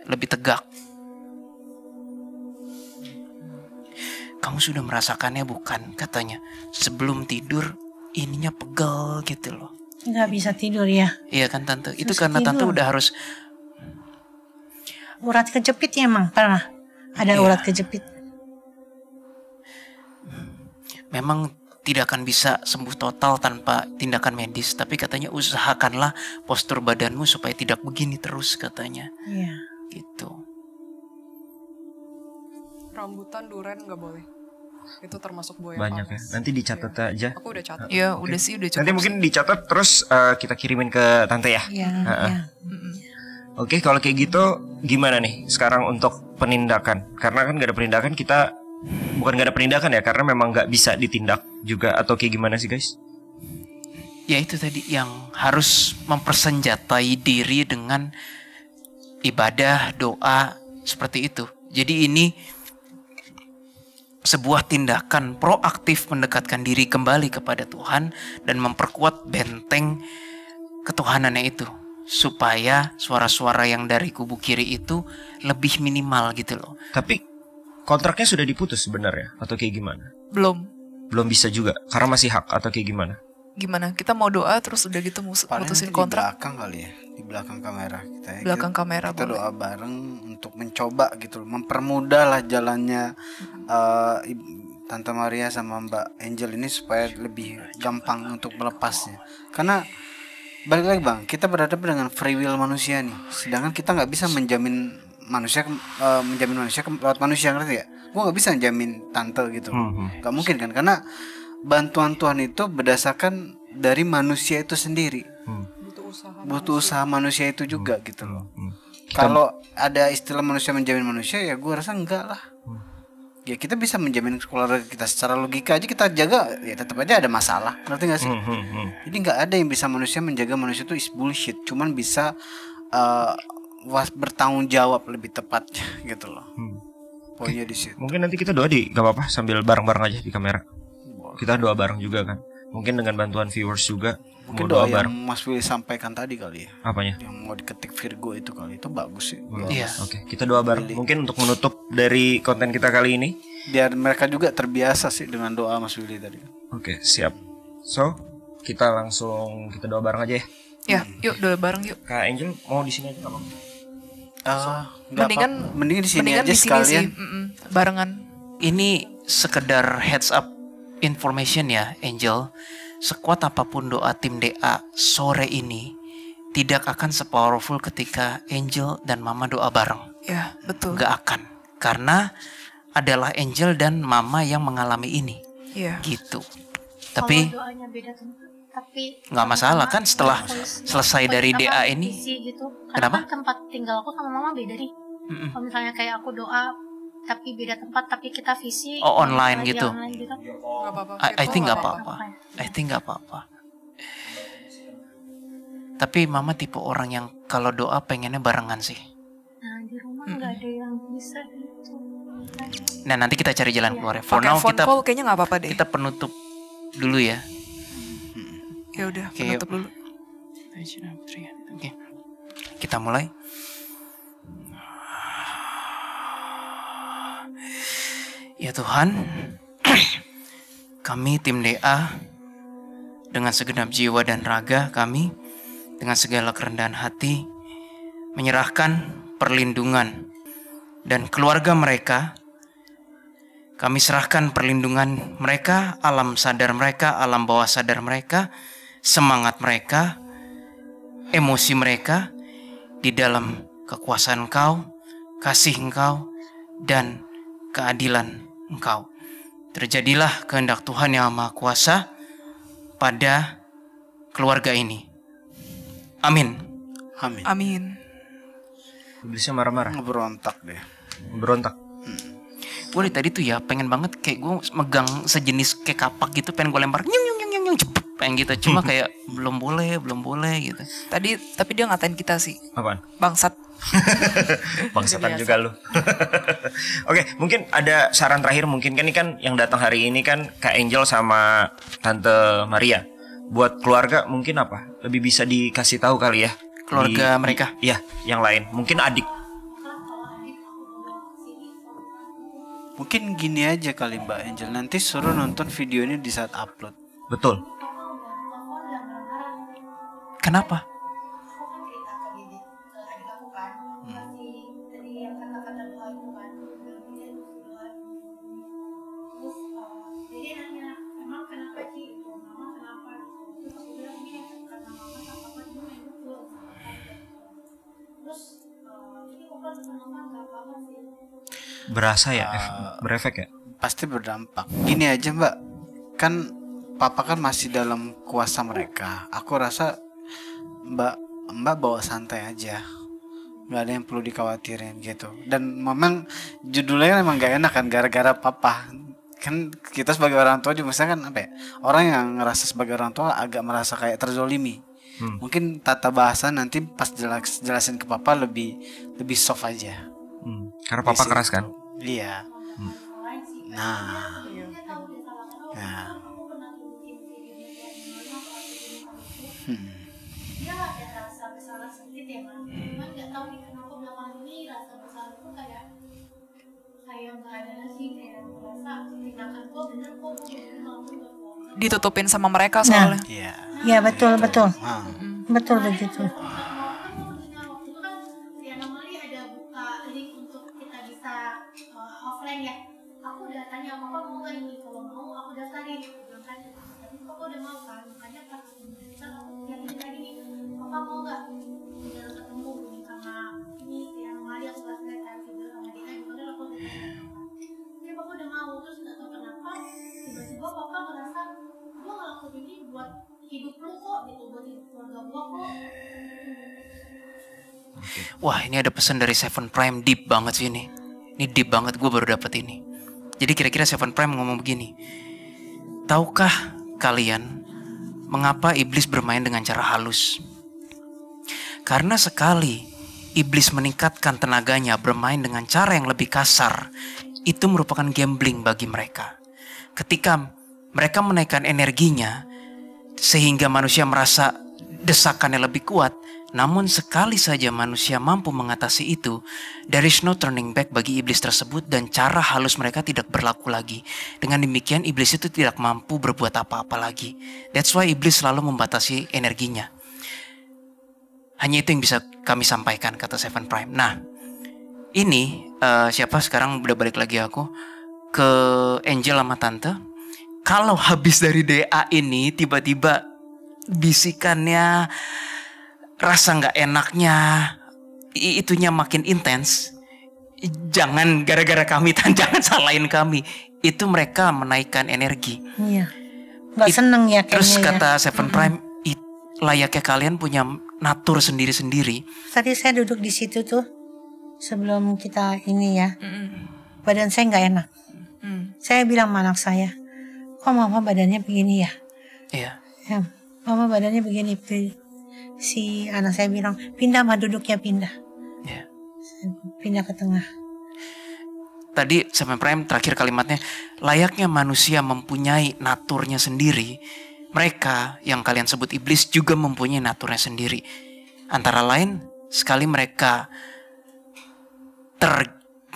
lebih tegak. Kamu sudah merasakannya bukan, katanya. Sebelum tidur ininya pegel gitu loh. Nggak bisa tidur ya. Iya kan tante, itu Susah karena tante tidur. udah harus. Urat kejepit ya emang pernah ada Iya. urat kejepit. Memang tidak akan bisa sembuh total tanpa tindakan medis, tapi katanya usahakanlah postur badanmu supaya tidak begini terus, katanya. Iya. Gitu. Rambutan, duren nggak boleh. Itu termasuk buaya Banyak ya. panas. Nanti dicatat Iya. aja. Aku udah catat. Ya udah sih udah cukup. Nanti mungkin dicatat terus kita kirimin ke tante ya. Iya. Ha-ha. Iya. Oke, kalau kayak gitu gimana nih sekarang untuk penindakan? Karena kan gak ada penindakan, kita bukan gak ada penindakan ya, karena memang gak bisa ditindak juga, atau kayak gimana sih guys? Ya itu tadi yang harus mempersenjatai diri dengan ibadah, doa seperti itu. Jadi ini sebuah tindakan proaktif mendekatkan diri kembali kepada Tuhan dan memperkuat benteng ketuhanannya itu, supaya suara-suara yang dari kubu kiri itu lebih minimal gitu loh. Tapi kontraknya sudah diputus sebenarnya, atau kayak gimana? Belum. Belum bisa juga, karena masih hak, atau kayak gimana? Gimana? Kita mau doa terus udah gitu Paling mutusin nanti di kontrak belakang kali ya, di belakang kamera kita ya. belakang kita, kamera kita boleh. doa bareng untuk mencoba gitu loh, mempermudah lah jalannya Tante Maria sama Mbak Angel ini supaya lebih gampang untuk melepasnya. Karena balik lagi bang, kita berhadapan dengan free will manusia nih, sedangkan kita nggak bisa menjamin manusia lewat manusia, ngerti ya? Gue nggak bisa menjamin tante gitu, nggak mungkin kan? Karena bantuan Tuhan itu berdasarkan dari manusia itu sendiri, butuh usaha manusia itu juga gitu loh. Kalau ada istilah manusia menjamin manusia, ya gue rasa enggak lah. Ya kita bisa menjamin keluarga kita secara logika aja kita jaga, ya tetap aja ada masalah, ngerti gak sih? Jadi nggak ada yang bisa manusia menjaga manusia itu is bullshit, cuman bisa bertanggung jawab lebih tepatnya gitu loh. Poinnya di situ. Mungkin nanti kita doa gak apa-apa sambil bareng-bareng aja di kamera. Kita doa bareng juga kan. Mungkin dengan bantuan viewers juga. Mungkin mau doa doa yang bareng. Mas Willy sampaikan tadi kali ya, Apanya? yang mau diketik Virgo itu kali, itu bagus sih. Iya. Oke, kita doa bareng. Mungkin untuk menutup dari konten kita kali ini. Biar mereka juga terbiasa sih dengan doa Mas Willy tadi. Oke, siap. So, kita langsung kita doa bareng aja ya. Ya, yuk doa bareng yuk. Kak Angel mau di sini aja nggak apa-apa? Mendingan di sini mendingan aja di sini sekalian. sih, barengan. Ini sekedar heads up information ya, Angel. Sekuat apapun doa tim DA sore ini, tidak akan sepowerful ketika Angel dan Mama doa bareng. Ya, betul. Gak akan. Karena adalah Angel dan Mama yang mengalami ini. Iya. Gitu. Tapi Kalau doanya beda tempat, tapi nggak masalah kan setelah selesai dari Apa, DA ini. visi gitu. Kenapa? Karena kan tempat tinggal aku sama mama beda nih. Kalau misalnya kayak aku doa tapi beda tempat, tapi kita visi Oh, online lagi gitu. online gitu. Nggak apa-apa. I think nggak Virgo apa-apa. I think nggak apa-apa. Tapi Mama tipe orang yang kalau doa pengennya barengan sih. Nah di rumah nggak ada yang bisa gitu. Nah nanti kita cari jalan keluar. For Pakai now phone kita call kayaknya nggak apa-apa deh. kita penutup dulu ya. Ya udah, Oke, penutup dulu. Oke. Kita mulai. Ya Tuhan, kami tim DA dengan segenap jiwa dan raga kami, dengan segala kerendahan hati, menyerahkan perlindungan dan keluarga mereka. Kami serahkan perlindungan mereka, alam sadar mereka, alam bawah sadar mereka, semangat mereka, emosi mereka di dalam kekuasaan Engkau, kasih Engkau, dan keadilan Engkau. Terjadilah kehendak Tuhan yang Maha Kuasa pada keluarga ini. Amin. Amin. Amin. Iblisnya marah-marah, Ngeberontak deh. berontak. Gue dari tadi tuh ya pengen banget kayak gue megang sejenis kayak kapak gitu, pengen gue lempar nyung cepet pengen gitu, cuma kayak belum boleh gitu. Tapi dia ngatain kita sih, Apaan? bangsat. Bangsatan juga lu. Oke, mungkin ada saran terakhir mungkin kan ini kan yang datang hari ini kan Kak Angel sama Tante Maria. Buat keluarga mungkin apa? Lebih bisa dikasih tahu kali ya. keluarga mereka. Iya, yang lain. Mungkin adik. Mungkin gini aja kali Mbak Angel, nanti suruh nonton video ini di saat upload. Betul. Kenapa? Berasa ya, berefek ya? Pasti berdampak. Gini aja Mbak, kan papa kan masih dalam kuasa mereka. Aku rasa Mbak bawa santai aja, nggak ada yang perlu dikhawatirin gitu. Dan memang judulnya memang gak enak kan, gara-gara papa. Kan kita sebagai orang tua juga misalnya kan apa ya, orang yang ngerasa sebagai orang tua agak merasa kayak terzolimi. Mungkin tata bahasa nanti pas jelasin ke papa lebih soft aja. Karena papa keras kan? Iya. Nah. Dia ada rasa bersalah sedikit ya kan, cuman nggak tahu nih kenapa belakangan ini rasa bersalah itu kayak nggak ada lagi, kayak merasa tindakan gue bener kok, gue ngelakuin gak bohong. Ditutupin sama mereka soalnya. Iya betul. Betul begitu. Waktu itu kan si Anomali ada buka link untuk kita bisa offline ya. Aku udah tanya papa mau nggak ini, kalau mau aku daftarin. Kan tapi papa udah mau kan, makanya pas kita yang ini tadi nih, papa mau nggak kita ketemu sama ini si Anomali yang kelas mereka juga sama dia, gimana aku udah tanya ya papa udah mau. Terus nggak tahu kenapa tiba-tiba papa ngerasa gua ngelakuin ini buat hidup lu kok gitu, buat hidup keluarga gua kok. Wah, ini ada pesan dari Seven Prime, deep banget sih ini. Ini deep banget, gue baru dapet ini. Jadi kira-kira Seven Prime ngomong begini. Tahukah kalian mengapa iblis bermain dengan cara halus? Karena sekali iblis meningkatkan tenaganya bermain dengan cara yang lebih kasar, itu merupakan gambling bagi mereka. Ketika mereka menaikkan energinya, sehingga manusia merasa desakannya lebih kuat, namun sekali saja manusia mampu mengatasi itu, there is no turning back bagi iblis tersebut dan cara halus mereka tidak berlaku lagi. Dengan demikian iblis itu tidak mampu berbuat apa-apa lagi. That's why iblis selalu membatasi energinya. Hanya itu yang bisa kami sampaikan, kata Seven Prime. Nah, ini siapa sekarang udah balik lagi aku ke Angel sama Tante. Kalau habis dari DA ini tiba-tiba bisikannya, rasa nggak enaknya, itunya makin intens, jangan gara-gara kami, jangan salahin kami. Itu mereka menaikkan energi. Iya. Nggak seneng ya kayaknya. Terus kata ya. Seven Prime, layaknya kalian punya natur sendiri-sendiri. Tadi saya duduk di situ tuh sebelum kita ini ya, badan saya nggak enak. Saya bilang sama anak saya, kok mama badannya begini ya? Iya. Ya, mama badannya begini. Si anak saya bilang, pindah mah duduknya pindah. Iya. Pindah ke tengah. Tadi Seven Prime terakhir kalimatnya, layaknya manusia mempunyai naturnya sendiri, mereka yang kalian sebut iblis juga mempunyai naturnya sendiri. Antara lain, sekali mereka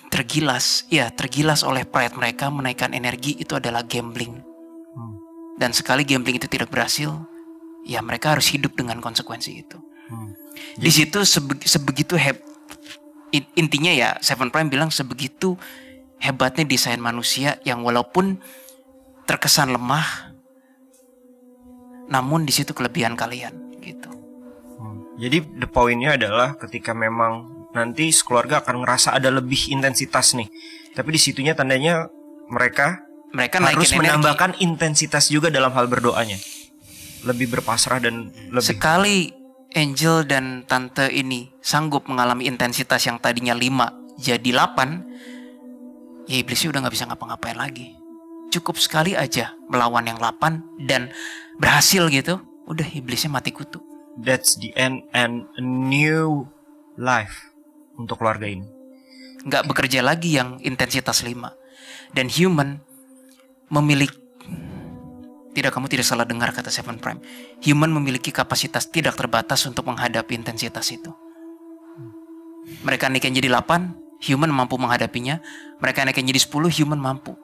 tergilas oleh pride mereka menaikkan energi, itu adalah gambling. Dan sekali gambling itu tidak berhasil, ya mereka harus hidup dengan konsekuensi itu. Di situ sebegitu intinya ya Seven Prime bilang sebegitu hebatnya desain manusia yang walaupun terkesan lemah, namun di situ kelebihan kalian gitu. Jadi the pointnya adalah ketika memang nanti keluarga akan ngerasa ada lebih intensitas nih, tapi di situnya tandanya mereka harus menambahkan intensitas juga dalam hal berdoanya, lebih berpasrah dan lebih. Sekali Angel dan Tante ini sanggup mengalami intensitas yang tadinya 5 jadi 8, ya iblisnya udah gak bisa ngapa-ngapain lagi. Cukup sekali aja melawan yang 8 dan berhasil gitu, udah iblisnya mati kutu. That's the end and a new life untuk keluarga ini. Gak bekerja lagi yang intensitas 5. Dan human memiliki Tidak, kamu tidak salah dengar kata Seven Prime. Human memiliki kapasitas tidak terbatas untuk menghadapi intensitas itu. Mereka naikkan jadi 8, human mampu menghadapinya. Mereka naikkan jadi 10, human mampu.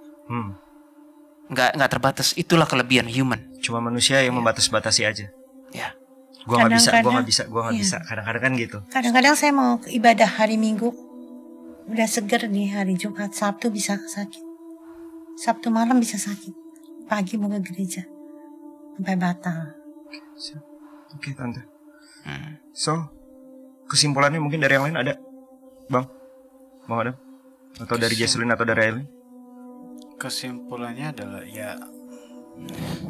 Nggak terbatas. Itulah kelebihan human. Cuma manusia yang membatas-batasi aja. Ya. Gua nggak bisa. Kadang-kadang, bisa. Kadang-kadang kan gitu. Kadang-kadang saya mau ibadah hari Minggu, udah seger nih, hari Jumat, Sabtu bisa sakit. Sabtu malam bisa sakit. Pagi mau ke gereja sampai batal. Oke, Tante. So, kesimpulannya mungkin dari yang lain ada, Bang? Mau ada? Atau dari Jesslyn atau dari Aileen? Kesimpulannya adalah ya,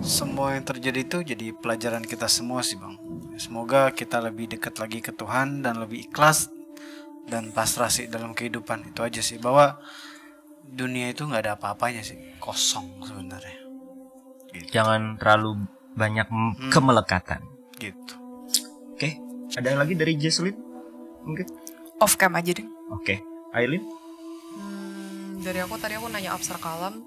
semua yang terjadi itu jadi pelajaran kita semua sih, Bang. Semoga kita lebih dekat lagi ke Tuhan dan lebih ikhlas dan pasrah sih dalam kehidupan. Itu aja sih, bahwa dunia itu nggak ada apa-apanya sih, kosong sebenarnya. Gitu. Jangan terlalu banyak kemelekatan. Gitu. Oke, ada lagi dari Jesslyn? Mungkin? Off cam aja deh. Oke, Aileen? Dari aku tadi aku nanya abstrak kalam.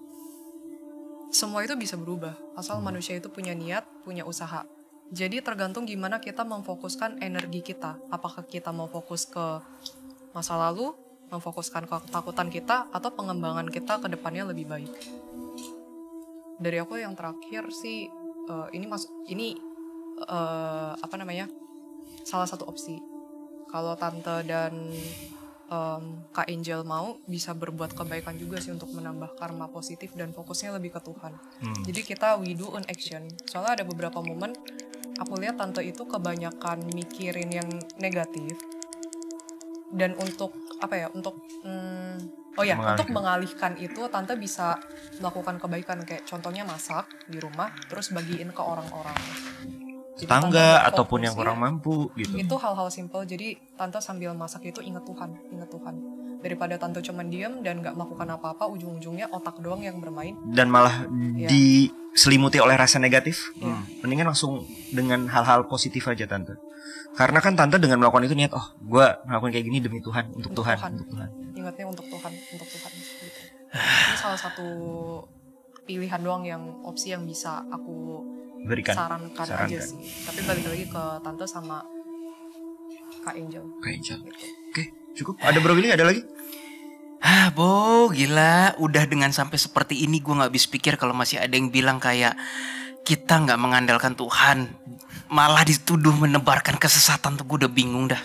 Semua itu bisa berubah asal manusia itu punya niat, punya usaha. Jadi tergantung gimana kita memfokuskan energi kita. Apakah kita mau fokus ke masa lalu, memfokuskan ke ketakutan kita, atau pengembangan kita ke depannya lebih baik. Dari aku yang terakhir sih salah satu opsi. Kalau Tante dan Kak Angel mau, bisa berbuat kebaikan juga sih untuk menambah karma positif dan fokusnya lebih ke Tuhan. Jadi we do an action. Soalnya ada beberapa momen aku lihat Tante itu kebanyakan mikirin yang negatif, dan untuk untuk mengalihkan itu Tante bisa melakukan kebaikan, kayak contohnya masak di rumah terus bagiin ke orang-orang, tetangga ataupun yang kurang mampu gitu. Itu hal-hal simple. Jadi Tante sambil masak itu ingat Tuhan. Daripada Tante cuman diam dan gak melakukan apa-apa, ujung-ujungnya otak doang yang bermain dan malah diselimuti oleh rasa negatif. Mendingan langsung dengan hal-hal positif aja, Tante. Karena kan Tante dengan melakukan itu niat, gue melakukan kayak gini demi Tuhan, untuk Tuhan. Ingatnya untuk Tuhan gitu. Ini salah satu pilihan doang, yang opsi yang bisa aku sarankan aja sih. Tapi balik lagi ke Tante sama Kak Angel. Gitu. Oke, cukup. Ada Bro Willy, ada lagi? Gila. Udah dengan sampai seperti ini gue gak habis pikir kalau masih ada yang bilang kayak kita gak mengandalkan Tuhan, malah dituduh menebarkan kesesatan. Tuh gue udah bingung dah.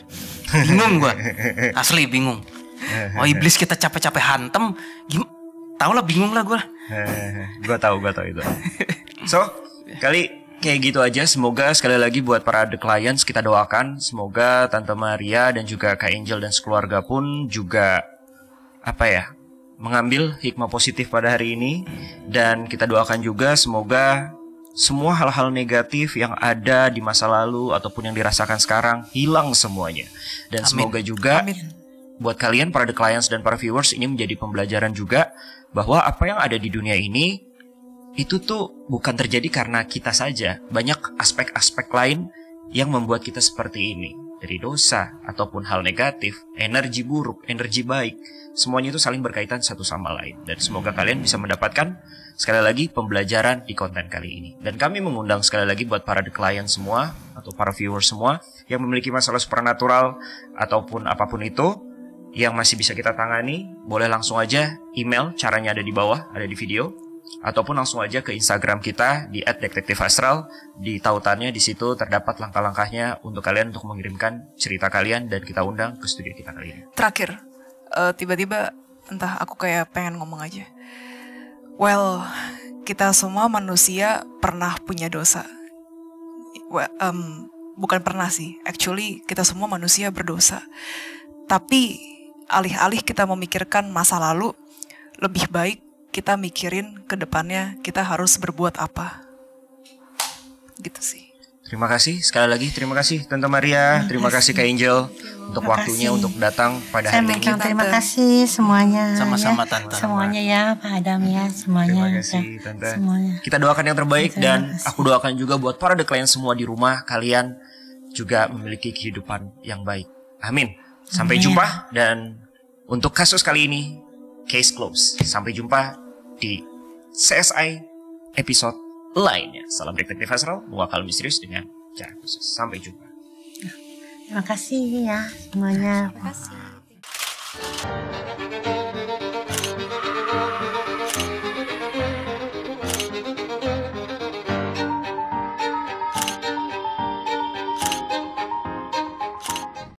Bingung gue. Asli bingung. Iblis kita capek-capek hantem. Tau lah, bingung lah gue. Gue tahu itu. So, kali kayak gitu aja. Semoga sekali lagi buat para The Clients kita doakan, semoga Tante Maria dan juga Kak Angel dan sekeluarga pun juga mengambil hikmah positif pada hari ini. Dan kita doakan juga semoga semua hal-hal negatif yang ada di masa lalu ataupun yang dirasakan sekarang hilang semuanya. Dan semoga juga buat kalian para The Clients dan para viewers ini menjadi pembelajaran juga bahwa apa yang ada di dunia ini itu tuh bukan terjadi karena kita saja. Banyak aspek-aspek lain yang membuat kita seperti ini. Dari dosa ataupun hal negatif, energi buruk, energi baik, semuanya itu saling berkaitan satu sama lain. Dan semoga kalian bisa mendapatkan sekali lagi pembelajaran di konten kali ini. Dan kami mengundang sekali lagi buat para The Client semua atau para viewers semua yang memiliki masalah supernatural ataupun apapun itu yang masih bisa kita tangani, boleh langsung aja email, caranya ada di bawah, ada di video, ataupun langsung aja ke Instagram kita di @detektifastral. Di tautannya di situ terdapat langkah-langkahnya untuk kalian untuk mengirimkan cerita kalian dan kita undang ke studio kita kali ini. Terakhir, tiba-tiba entah aku kayak pengen ngomong aja. Well, kita semua manusia pernah punya dosa. Bukan pernah sih, actually kita semua manusia berdosa. Tapi alih-alih kita memikirkan masa lalu, lebih baik kita mikirin ke depannya kita harus berbuat apa. Gitu sih. Terima kasih sekali lagi, terima kasih Tante Maria, terima kasih Kak Angel untuk waktunya untuk datang pada hari ini. Terima kasih semuanya. Sama-sama ya. Tante. Semuanya ya Pak Adam ya, semuanya. Terima kasih Tante. Semuanya. Kita doakan yang terbaik dan aku doakan juga buat para The Client semua di rumah, kalian juga memiliki kehidupan yang baik. Amin. Sampai jumpa, dan untuk kasus kali ini case close. Sampai jumpa di CSI episode lainnya. Salam detektif astral, mengakal misterius dengan cara khusus. Sampai jumpa. Terima kasih ya semuanya. Terima kasih.